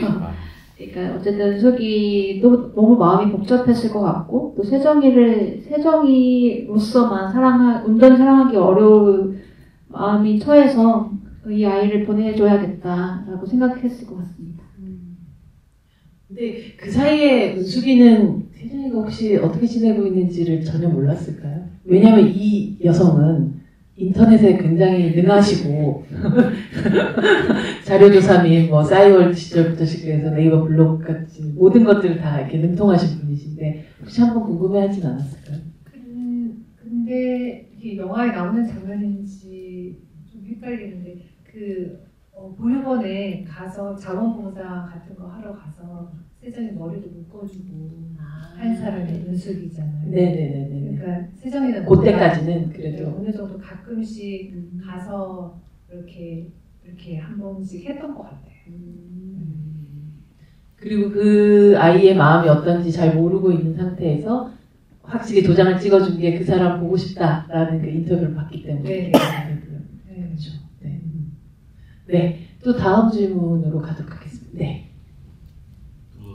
[SPEAKER 2] 그러니까 어쨌든 은숙이도 너무 마음이 복잡했을 것 같고, 또 세정이로서만 온전히 사랑하기 어려운 마음이 처해서 이 아이를 보내줘야겠다라고 생각했을 것 같습니다.
[SPEAKER 1] 근데 그 사이에 은숙이는 세정이가 혹시 어떻게 지내고 있는지를 전혀 몰랐을까요? 왜냐하면 이 여성은 인터넷에 굉장히 능하시고 자료조사 및 뭐 싸이월드 시절부터 시작해서 네이버 블로그까지 모든 것들을 다 이렇게 능통하신 분이신데 혹시 한번 궁금해하진 않았을까요?
[SPEAKER 4] 근데 이게 영화에 나오는 장면인지 좀 헷갈리는데 보육원에 가서 자원봉사 같은 거 하러 가서 세정이 머리도 묶어주고 한 사람이 은숙이잖아요.
[SPEAKER 1] 네네네네.
[SPEAKER 4] 그러니까 세정이는
[SPEAKER 1] 그때까지는 그래도
[SPEAKER 4] 어느 정도 가끔씩 가서 이렇게 한 번씩 했던 것 같아요.
[SPEAKER 1] 그리고 그 아이의 마음이 어떤지 잘 모르고 있는 상태에서 확실히 도장을 찍어준 게 그 사람 보고 싶다라는 그 인터뷰를 봤기 때문에.
[SPEAKER 4] 네.
[SPEAKER 1] 네. 그렇죠. 네. 네. 또 다음 질문으로 가도록 하겠습니다. 네.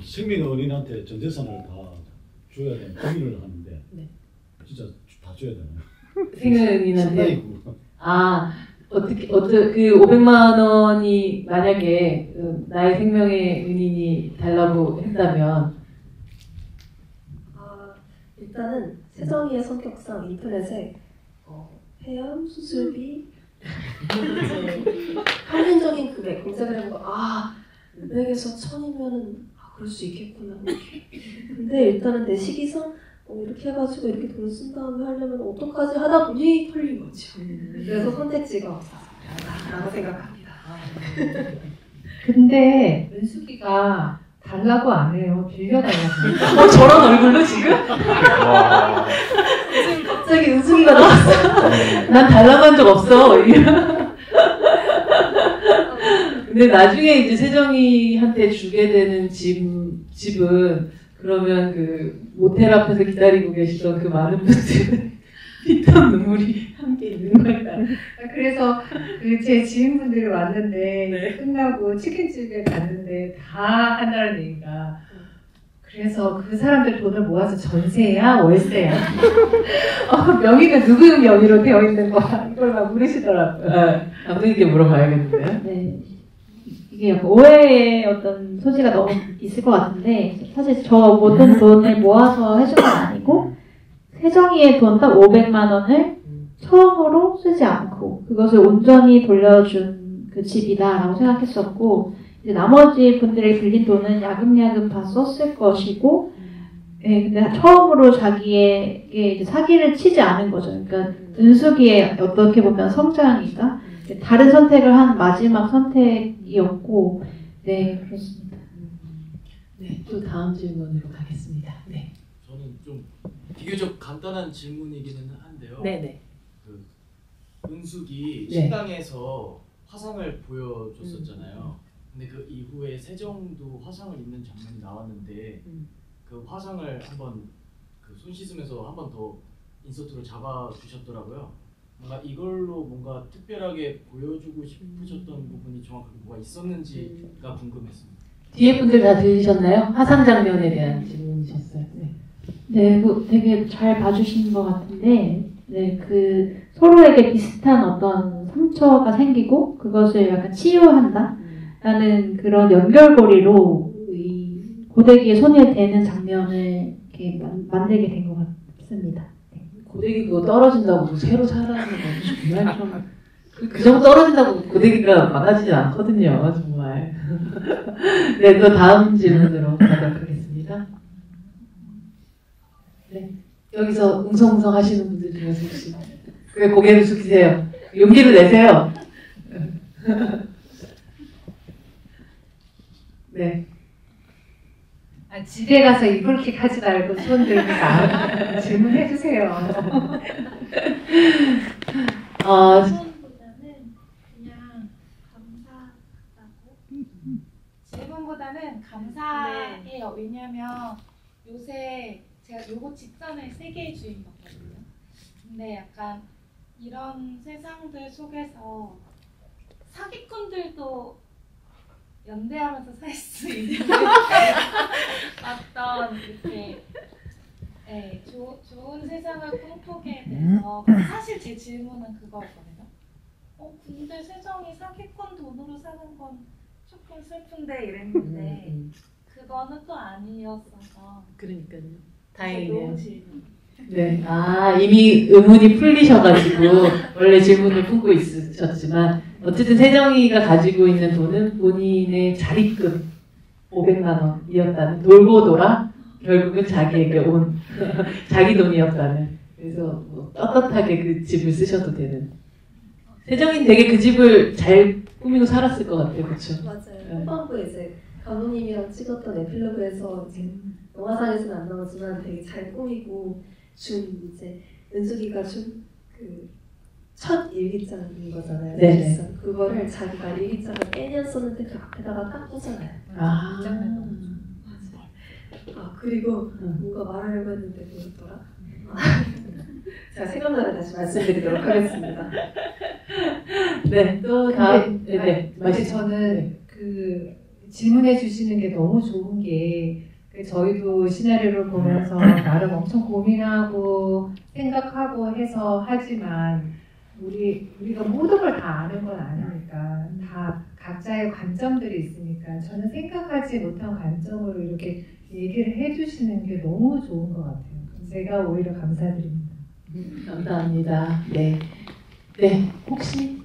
[SPEAKER 7] 생민 어린한테 전 재산을 다 줘야 되는 동의를 하는데
[SPEAKER 1] 네.
[SPEAKER 7] 진짜 다 줘야 되나요?
[SPEAKER 1] 생은이한테 어떻게 그 500만 원이 만약에 나의 생명의 은인이 달라고 했다면
[SPEAKER 3] 일단은 세정이의 성격상 인터넷에 폐암 수술비 이제 평균적인 금액 검색을 해보고 500에서 1000이면은 그럴 수 있겠구나. 근데 일단은 내 시기상 이렇게 해가지고 이렇게 돈을 쓴 다음에 하려면 어떡하지 하다 보니 털린 거죠. 그래서 선택지가 없었다라고 생각합니다.
[SPEAKER 4] 근데 은숙이가 달라고 안 해요. 빌려달라고.
[SPEAKER 1] 저런 얼굴로 지금?
[SPEAKER 5] 와.
[SPEAKER 3] 지금 갑자기 은숙이가 나왔어.
[SPEAKER 1] 난 달라고 한 적 없어. 근데 나중에 이제 세정이한테 주게 되는 집은 그러면 그 모텔 앞에서 기다리고 계시던 그 많은 분들은 피땀 눈물이 함께 있는 걸까요?
[SPEAKER 4] 그래서 제 지인분들이 왔는데 끝나고 치킨집에 갔는데 다 한다는 얘기가 그래서 그 사람들 돈을 모아서 전세야 월세야 명의가 누구 명의로 되어 있는 거야 이걸 막 물으시더라고요.
[SPEAKER 1] 감독님께 물어봐야겠는데요.
[SPEAKER 2] 네. 이게 약간 오해의 어떤 소지가 너무 있을 것 같은데 사실 저 모든 돈을 모아서 해준 건 아니고 세정이의 돈 딱 500만 원을 처음으로 쓰지 않고 그것을 온전히 돌려준 그 집이다라고 생각했었고 이제 나머지 분들에게 빌린 돈은 야금야금 다 썼을 것이고 근데 처음으로 자기에게 이제 사기를 치지 않은 거죠. 그러니까 은숙이의 어떻게 보면 성장이다. 다른 선택을 한 마지막 선택이었고, 네, 그렇습니다.
[SPEAKER 1] 네, 또 다음 질문으로 가겠습니다. 네.
[SPEAKER 8] 저는 좀 비교적 간단한 질문이기는 한데요.
[SPEAKER 1] 네네.
[SPEAKER 8] 그 은숙이
[SPEAKER 1] 네.
[SPEAKER 8] 식당에서 화상을 보여줬었잖아요. 근데 그 이후에 세정도 화상을 입는 장면이 나왔는데 그 화상을 한번 그 손 씻으면서 한 번 더 인서트로 잡아주셨더라고요. 뭔가 이걸로 뭔가 특별하게 보여주고 싶으셨던 부분이 정확하게 뭐가 있었는지가 궁금했습니다.
[SPEAKER 1] 뒤에 분들 다 들리셨나요? 화상 장면에 대한 질문이셨어요. 네.
[SPEAKER 2] 네, 뭐 되게 잘 봐주신 것 같은데, 네, 그 서로에게 비슷한 어떤 상처가 생기고 그것을 약간 치유한다라는 그런 연결고리로 이 고데기에 손을 대는 장면을 이렇게 만들게 된 것 같습니다.
[SPEAKER 1] 고데기 그거 떨어진다고 새로 사라는 거 정말 좀 그 정도 떨어진다고 고데기가 망가지지 않거든요. 정말. 네, 또 다음 질문으로 가도록 하겠습니다. 네, 여기서 웅성웅성 하시는 분들 중에서 혹시 왜 고개를 숙이세요? 용기를 내세요. 네.
[SPEAKER 4] 집에 가서 이불킥 하지 말고 손 들고 질문해 주세요.
[SPEAKER 9] 질문보다는 그냥 감사하다고. 질문보다는 감사해요. 왜냐면 요새 제가 요거 직전에 세계의 주인 봤거든요. 근데 약간 이런 세상들 속에서 사기꾼들도 연대하면서 살 수 있는 어떤 이렇게 좋은 세상을 꿈꾸게 돼서 사실 제 질문은 그거였거든요. 근데 세정이 사기꾼 돈으로 사는 건 조금 슬픈데 이랬는데 그거는 또 아니었어서
[SPEAKER 1] 그러니까요. 다행이네요. 네. 아, 이미 의문이 풀리셔가지고, 원래 질문을 품고 있으셨지만, 어쨌든 세정이가 가지고 있는 돈은 본인의 자립금 500만 원이었다는, 돌고 돌아 결국은 자기에게 온 자기 돈이었다는. 그래서 뭐 떳떳하게 그 집을 쓰셔도 되는. 세정이는 되게 그 집을 잘 꾸미고 살았을 것 같아요, 그렇죠?
[SPEAKER 3] 맞아요. 후반부에 이제 감독님이랑 찍었던 에필로그에서 이제 영화상에서는 안 나오지만 되게 잘 꾸미고 준 이제 은숙이가 준 그 첫 일기장인 거잖아요.
[SPEAKER 1] 네.
[SPEAKER 3] 그래서 그거를 자기가 일기장을 매년 썼는데 그 앞에다가 딱 꽂아놔요.
[SPEAKER 1] 아,
[SPEAKER 3] 아 그리고 뭔가 말하려고 했는데 뭐였더라? 제가 생각나면 다시 말씀드리도록 하겠습니다.
[SPEAKER 1] 네, 또 다음, 네,
[SPEAKER 4] 근데 저는 그 질문해 주시는 게 너무 좋은 게 저희도 시나리오를 보면서 나름 엄청 고민하고 생각하고 해서 하지만 우리가 모든 걸 다 아는 건 아니니까 다 각자의 관점들이 있으니까 저는 생각하지 못한 관점으로 이렇게 얘기를 해주시는 게 너무 좋은 것 같아요. 제가 오히려 감사드립니다.
[SPEAKER 1] 감사합니다. 네. 네, 혹시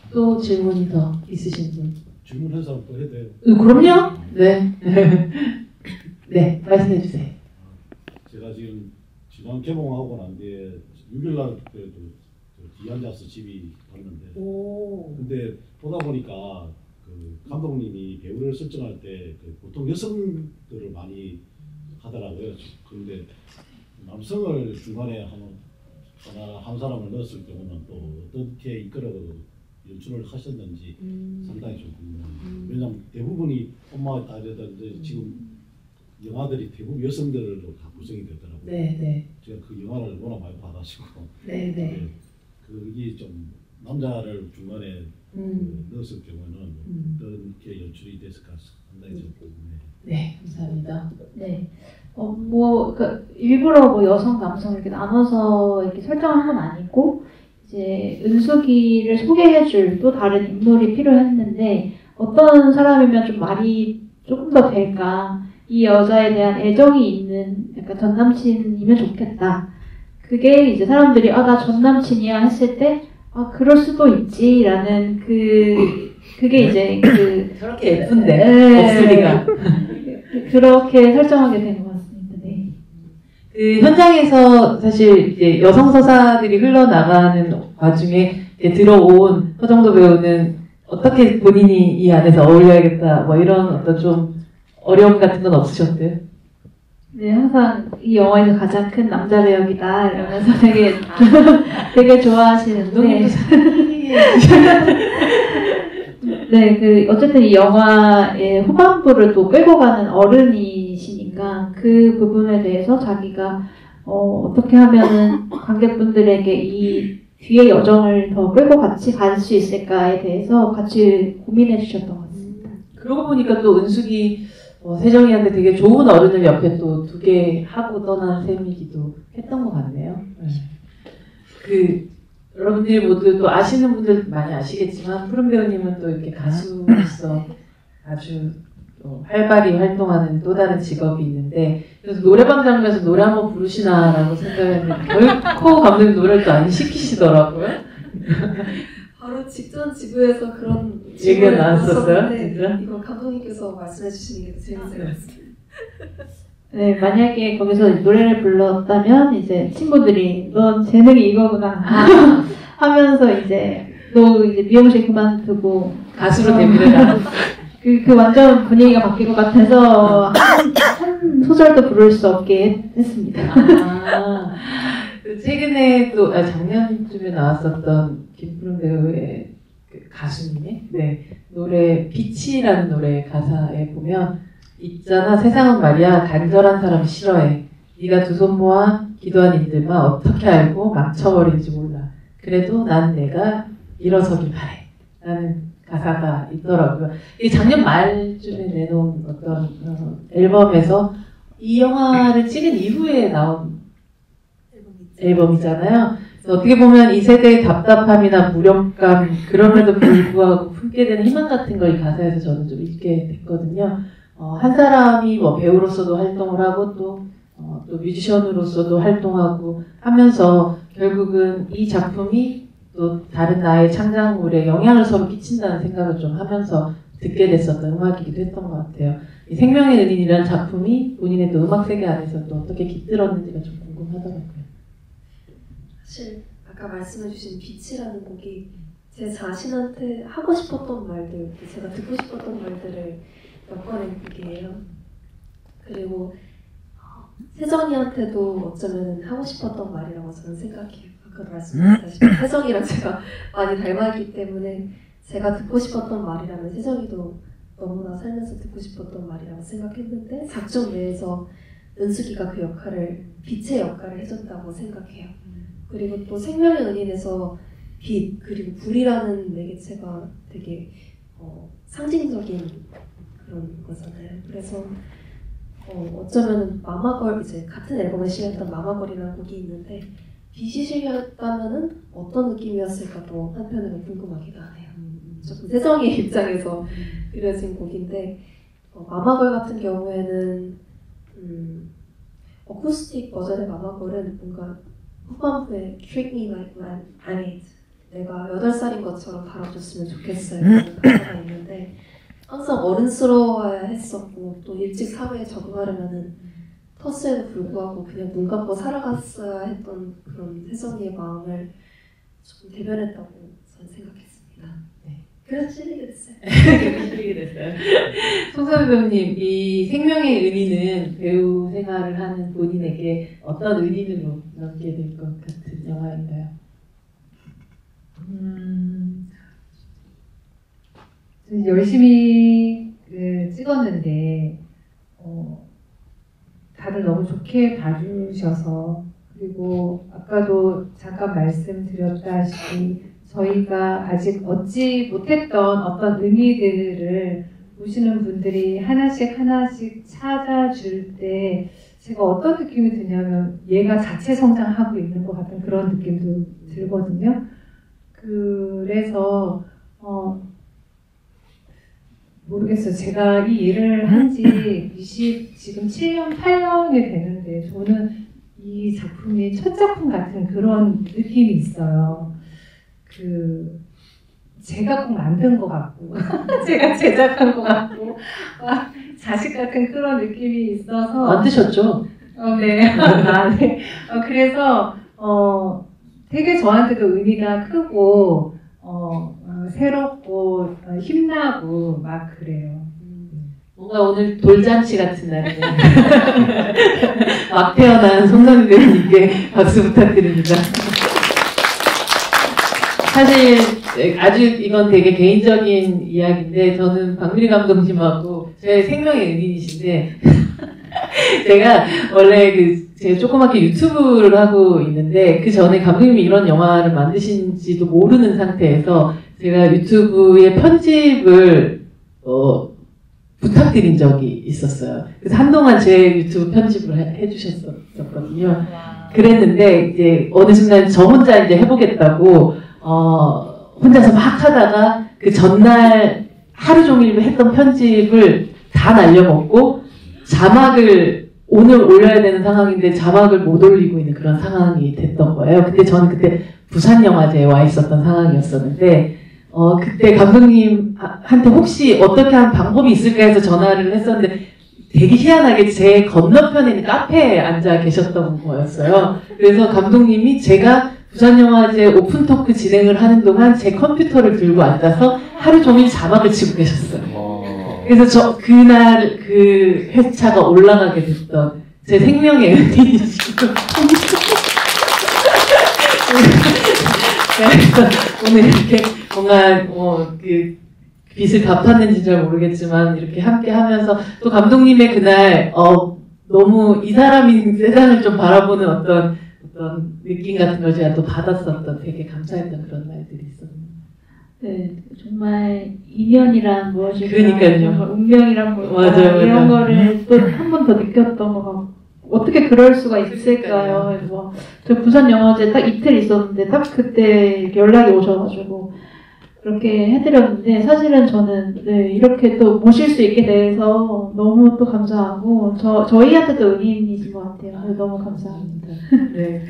[SPEAKER 1] 또 질문이 더 있으신 분?
[SPEAKER 7] 질문한 사람 또 해도 돼요?
[SPEAKER 1] 그럼요. 네. 네, 말씀해 주세요.
[SPEAKER 7] 제가 지금 지난 개봉하고 난 뒤에 6일날 그래도 디안자스 집이 봤는데, 근데 보다 보니까 그 감독님이 배우를 설정할 때 그 보통 여성들을 많이 하더라고요. 그런데 남성을 중간에 한 사람을 넣었을 경우는 또 어떻게 이끌어 연출을 하셨는지 상당히 좀 궁금해요. 왜냐하면 대부분이 엄마와 딸이라든지 지금 영화들이 대부분 여성들로 다 구성이 되더라고요.
[SPEAKER 1] 네, 네.
[SPEAKER 7] 제가 그 영화를 워낙 많이 받아시고,
[SPEAKER 1] 네, 네.
[SPEAKER 7] 그게 좀 남자를 중간에 넣었을 경우는 어떻게 연출이 됐을까 상당히 좀 궁금해요.
[SPEAKER 1] 네, 감사합니다.
[SPEAKER 2] 네. 일부러 뭐 여성, 남성 이렇게 나눠서 이렇게 설정한 건 아니고, 이제 은숙이를 소개해줄 또 다른 인물이 필요했는데, 어떤 사람이면 좀 말이 조금 더 될까, 이 여자에 대한 애정이 있는 약간 전 남친이면 좋겠다. 그게 이제 사람들이, 나 전 남친이야 했을 때, 그럴 수도 있지라는 그게 이제
[SPEAKER 1] 저렇게 예쁜데,
[SPEAKER 2] 네.
[SPEAKER 1] 목소리가.
[SPEAKER 2] 그렇게 설정하게 된 것 같습니다. 네.
[SPEAKER 1] 그 현장에서 사실 이제 여성 서사들이 흘러나가는 와중에 이제 들어온 허정도 배우는 어떻게 본인이 이 안에서 어울려야겠다, 뭐 이런 어떤 좀 어려움 같은 건 없으셨대요?
[SPEAKER 2] 네, 항상 이 영화에서 가장 큰 남자 배역이다 이러면서 되게 좋아하시는데. 네, 어쨌든 이 영화의 후반부를 또 끌고 가는 어른이시니까 그 부분에 대해서 자기가 어떻게 하면은 관객분들에게 이 뒤의 여정을 더 끌고 같이 갈 수 있을까에 대해서 같이 고민해 주셨던 것 같습니다.
[SPEAKER 1] 그러고 보니까 또 은숙이 세정이한테 되게 좋은 어른을 옆에 또 2개 하고 떠난 셈이기도 했던 것 같네요. 여러분들 모두 또 아시는 분들 많이 아시겠지만 푸른 배우님은 또 이렇게 가수로서 아주 활발히 활동하는 또 다른 직업이 있는데, 그래서 노래방 장면에서 노래 한번 부르시나라고 생각했는데 결코 감독님 노래를 또 안 시키시더라고요.
[SPEAKER 3] 바로 직전 지부에서 그런
[SPEAKER 1] 얘기가 나왔었어요? 진짜?
[SPEAKER 3] 이거 감독님께서 말씀해 주시는 게 재밌을 것 같습니다.
[SPEAKER 2] 네, 만약에 거기서 노래를 불렀다면 이제 친구들이 넌 재능이 이거구나 하면서 이제 너 이제 미용실 그만두고
[SPEAKER 1] 가수로 데뷔를 하고
[SPEAKER 2] 그 완전 분위기가 바뀔 것 같아서 한 소절도 부를 수 없게 했습니다.
[SPEAKER 1] 최근에 또 작년쯤에 나왔었던 김푸른 배우의 가수님의 노래 빛이라는 노래 가사에 보면 있잖아 세상은 말이야 간절한 사람 싫어해 네가 두 손 모아 기도한 이들만 어떻게 알고 망쳐버린지 몰라 그래도 난 내가 일어서길 바래 라는 가사가 있더라고요. 이게 작년 말쯤에 내놓은 어떤 앨범에서 이 영화를 찍은 이후에 나온 앨범이잖아요. 그래서 어떻게 보면 이 세대의 답답함이나 무력감 그럼에도 불구하고 품게 되는 희망 같은 걸 이 가사에서 저는 좀 읽게 됐거든요. 한 사람이 뭐 배우로서도 활동을 하고 또 또 뮤지션으로서도 활동하고 하면서 결국은 이 작품이 또 다른 나의 창작물에 영향을 서로 끼친다는 생각을 좀 하면서 듣게 됐었던 음악이기도 했던 것 같아요. 이 생명의 은인이라는 작품이 본인의 또 음악 세계 안에서 또 어떻게 깃들었는지가 좀 궁금하더라고요.
[SPEAKER 3] 사실 아까 말씀해주신 빛이라는 곡이 제 자신한테 하고 싶었던 말들, 제가 듣고 싶었던 말들을 엮어낸 곡이에요. 그리고 세정이한테도 어쩌면 하고 싶었던 말이라고 저는 생각해요. 아까도 말씀드렸다시피 세정이랑 제가 많이 닮았기 때문에 제가 듣고 싶었던 말이라면 세정이도 너무나 살면서 듣고 싶었던 말이라고 생각했는데 작품 내에서 은숙이가 그 역할을, 빛의 역할을 해줬다고 생각해요. 그리고 또 생명의 은인에서 빛 그리고 불이라는 매개체가 되게 상징적인 그런 거잖아요. 그래서 어쩌면 마마걸, 이제 같은 앨범에 실렸던 마마걸이라는 곡이 있는데 빛이 실렸다면은 어떤 느낌이었을까 또 한편으로 궁금하기도 하네요. 조금 세정이의 입장에서 그려진 곡인데 마마걸 같은 경우에는 어쿠스틱 버전의 마마걸은 뭔가 후반부에 Treat me like I'm 8, 내가 8살인 것처럼 다뤄줬으면 좋겠어요 라는 가사가 있는데 항상 어른스러워야 했었고 또 일찍 사회에 적응하려면은 터스에도 불구하고 그냥 눈 감고 살아갔어야 했던 그런 세정이의 마음을 조금 대변했다고 저는 생각했습니다. 네. 그래서 실리게 됐어요.
[SPEAKER 1] 실리게 됐어요. 송선우 배우님, 이 생명의 은인은 배우 생활을 하는 본인에게 어떤 은인으로 남게 될 것 같은 영화인가요?
[SPEAKER 4] 열심히 찍었는데 다들 너무 좋게 봐주셔서, 그리고 아까도 잠깐 말씀드렸다시피 저희가 아직 얻지 못했던 어떤 의미들을 보시는 분들이 하나씩 찾아줄 때 제가 어떤 느낌이 드냐면 얘가 자체 성장하고 있는 것 같은 그런 느낌도 들거든요. 그래서 모르겠어요. 제가 이 일을 한 지 지금 7년, 8년이 되는데 저는 이 작품이 첫 작품 같은 그런 느낌이 있어요. 제가 꼭 만든 것 같고 제가 제작한 것 같고 자식 같은 그런 느낌이 있어서.
[SPEAKER 1] 만드셨죠?
[SPEAKER 4] 네. 네. 그래서 되게 저한테도 의미가 크고 새롭고 힘나고 막 그래요.
[SPEAKER 1] 뭔가 오늘 돌잔치 같은 날이네요. 막 태어난 송선우 배우님께 박수 부탁드립니다. 사실 아주 이건 되게 개인적인 이야기인데 저는 박미리 감독님하고 제 생명의 은인이신데 제가 원래 제가 조그맣게 유튜브를 하고 있는데 그 전에 감독님이 이런 영화를 만드신지도 모르는 상태에서 제가 유튜브에 편집을 부탁드린 적이 있었어요. 그래서 한동안 제 유튜브 편집을 해주셨었거든요. 그랬는데 이제 어느 순간 저 혼자 이제 해보겠다고 혼자서 막 하다가 그 전날 하루 종일 했던 편집을 다 날려먹고 자막을 오늘 올려야 되는 상황인데 자막을 못 올리고 있는 그런 상황이 됐던 거예요. 근데 저는 그때 부산영화제에 와 있었던 상황이었었는데 그때 감독님한테 혹시 어떻게 하는 방법이 있을까 해서 전화를 했었는데 되게 희한하게 제 건너편에 있는 카페에 앉아 계셨던 거였어요. 그래서 감독님이 제가 부산영화제 오픈토크 진행을 하는 동안 제 컴퓨터를 들고 앉아서 하루 종일 자막을 치고 계셨어요. 그래서 그날 그 회차가 올라가게 됐던 제 생명의 은인이시고 오늘 이렇게 뭔가 그 빚을 갚았는지 잘 모르겠지만 이렇게 함께 하면서 또 감독님의 그날 너무 이 사람이 세상을 좀 바라보는 어떤 느낌 같은 걸 제가 또 받았었던 되게 감사했던 그런 날들이 있었는데.
[SPEAKER 2] 네, 정말 인연이란 무엇일까?
[SPEAKER 1] 그러니까요.
[SPEAKER 2] 정말 운명이란 뭘까?
[SPEAKER 1] 맞아요.
[SPEAKER 2] 이런 거를 또 한 번 더 느꼈던 것 같고 어떻게 그럴 수가 있을까요? 저 부산 영화제 딱 이틀 있었는데 딱 그때 이렇게 연락이 오셔가지고 그렇게 해드렸는데 사실은 저는 네, 이렇게 또 모실 수 있게 돼서 너무 또 감사하고 저희한테도 은인이신 것 같아요. 너무 감사합니다.
[SPEAKER 1] 네.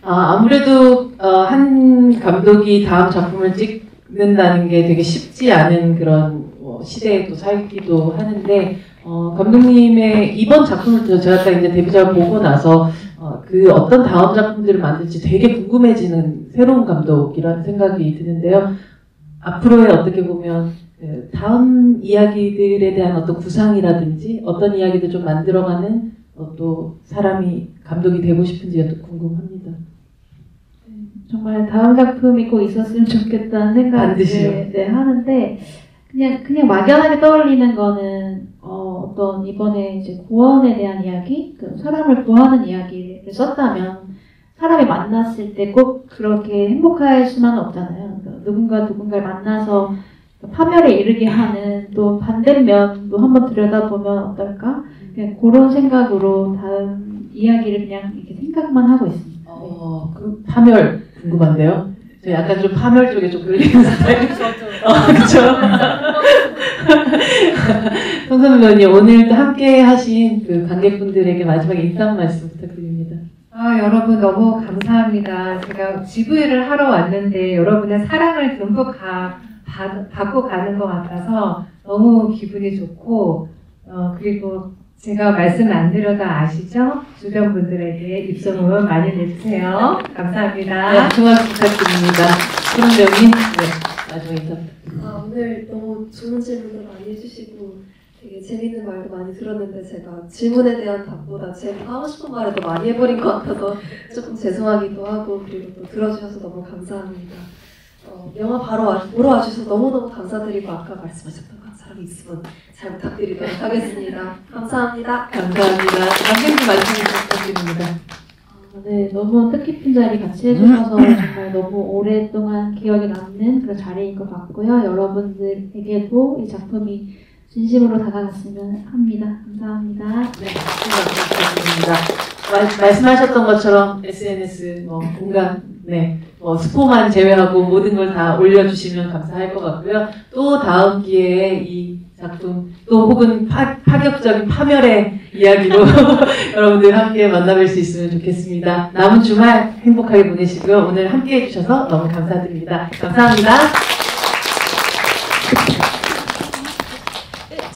[SPEAKER 1] 아무래도 한 감독이 다음 작품을 찍는다는 게 되게 쉽지 않은 그런 시대에 또 살기도 하는데 감독님의 이번 작품을 제가 딱 이제 데뷔작을 보고 나서 그 어떤 다음 작품들을 만들지 되게 궁금해지는 새로운 감독이라는 생각이 드는데요. 앞으로의 어떻게 보면 다음 이야기들에 대한 어떤 구상이라든지 어떤 이야기들 좀 만들어가는 또 사람이 감독이 되고 싶은지가 또 궁금합니다.
[SPEAKER 2] 정말 다음 작품이 꼭 있었으면 좋겠다는 생각을 네, 하는데 그냥 막연하게 떠올리는 거는 어떤 이번에 이제 구원에 대한 이야기, 그 사람을 구하는 이야기를 썼다면 사람이 만났을 때 꼭 그렇게 행복할 수만은 없잖아요. 그러니까 누군가를 만나서 파멸에 이르게 하는 또 반대면도 한번 들여다보면 어떨까? 그냥 그런 생각으로 다음 이야기를 그냥 이렇게 생각만 하고 있습니다.
[SPEAKER 1] 그 파멸 궁금한데요? 저 약간 좀 파멸 쪽에 좀 끌리는 스타일. 그렇죠. 성선배님 오늘도 함께 하신 그 관객분들에게 마지막 인사 말씀 부탁드립니다.
[SPEAKER 4] 여러분 너무 감사합니다. 제가 GV를 하러 왔는데 여러분의 사랑을 듬뿍 받고 가는 것 같아서 너무 기분이 좋고 그리고 제가 말씀 안 드려도 아시죠? 주변 분들에게 입소문 많이 내주세요. 감사합니다.
[SPEAKER 1] 네, 정말 부탁드립니다. 그럼 배우님, 네, 마지막 인사 부탁드립니다.
[SPEAKER 3] 오늘 너무 좋은 질문을 많이 해주시고 되게 재밌는 말도 많이 들었는데 제가 질문에 대한 답보다 제가 하고 싶은 말을 더 많이 해버린 것 같아서 조금 죄송하기도 하고 그리고 또 들어주셔서 너무 감사합니다. 영화 바로 보러 와주셔서 너무너무 감사드리고 아까 말씀하셨던 사람이 있으면 잘 부탁드리도록 하겠습니다. 감사합니다.
[SPEAKER 1] 감사합니다. 남경님 말씀 부탁드립니다.
[SPEAKER 2] 네, 너무 뜻깊은 자리 같이 해주셔서 정말 너무 오랫동안 기억에 남는 그런 자리인 것 같고요. 여러분들에게도 이 작품이 진심으로 다가갔으면 합니다. 감사합니다.
[SPEAKER 1] 네, 부탁드립니다. 말씀하셨던 것처럼 SNS, 공간, 스포만 제외하고 모든 걸 다 올려주시면 감사할 것 같고요. 또 다음 기회에 이 작품, 또 혹은 파격적인 파멸의 이야기로 여러분들 함께 만나뵐 수 있으면 좋겠습니다. 남은 주말 행복하게 보내시고요. 오늘 함께 해주셔서 너무 감사드립니다. 감사합니다.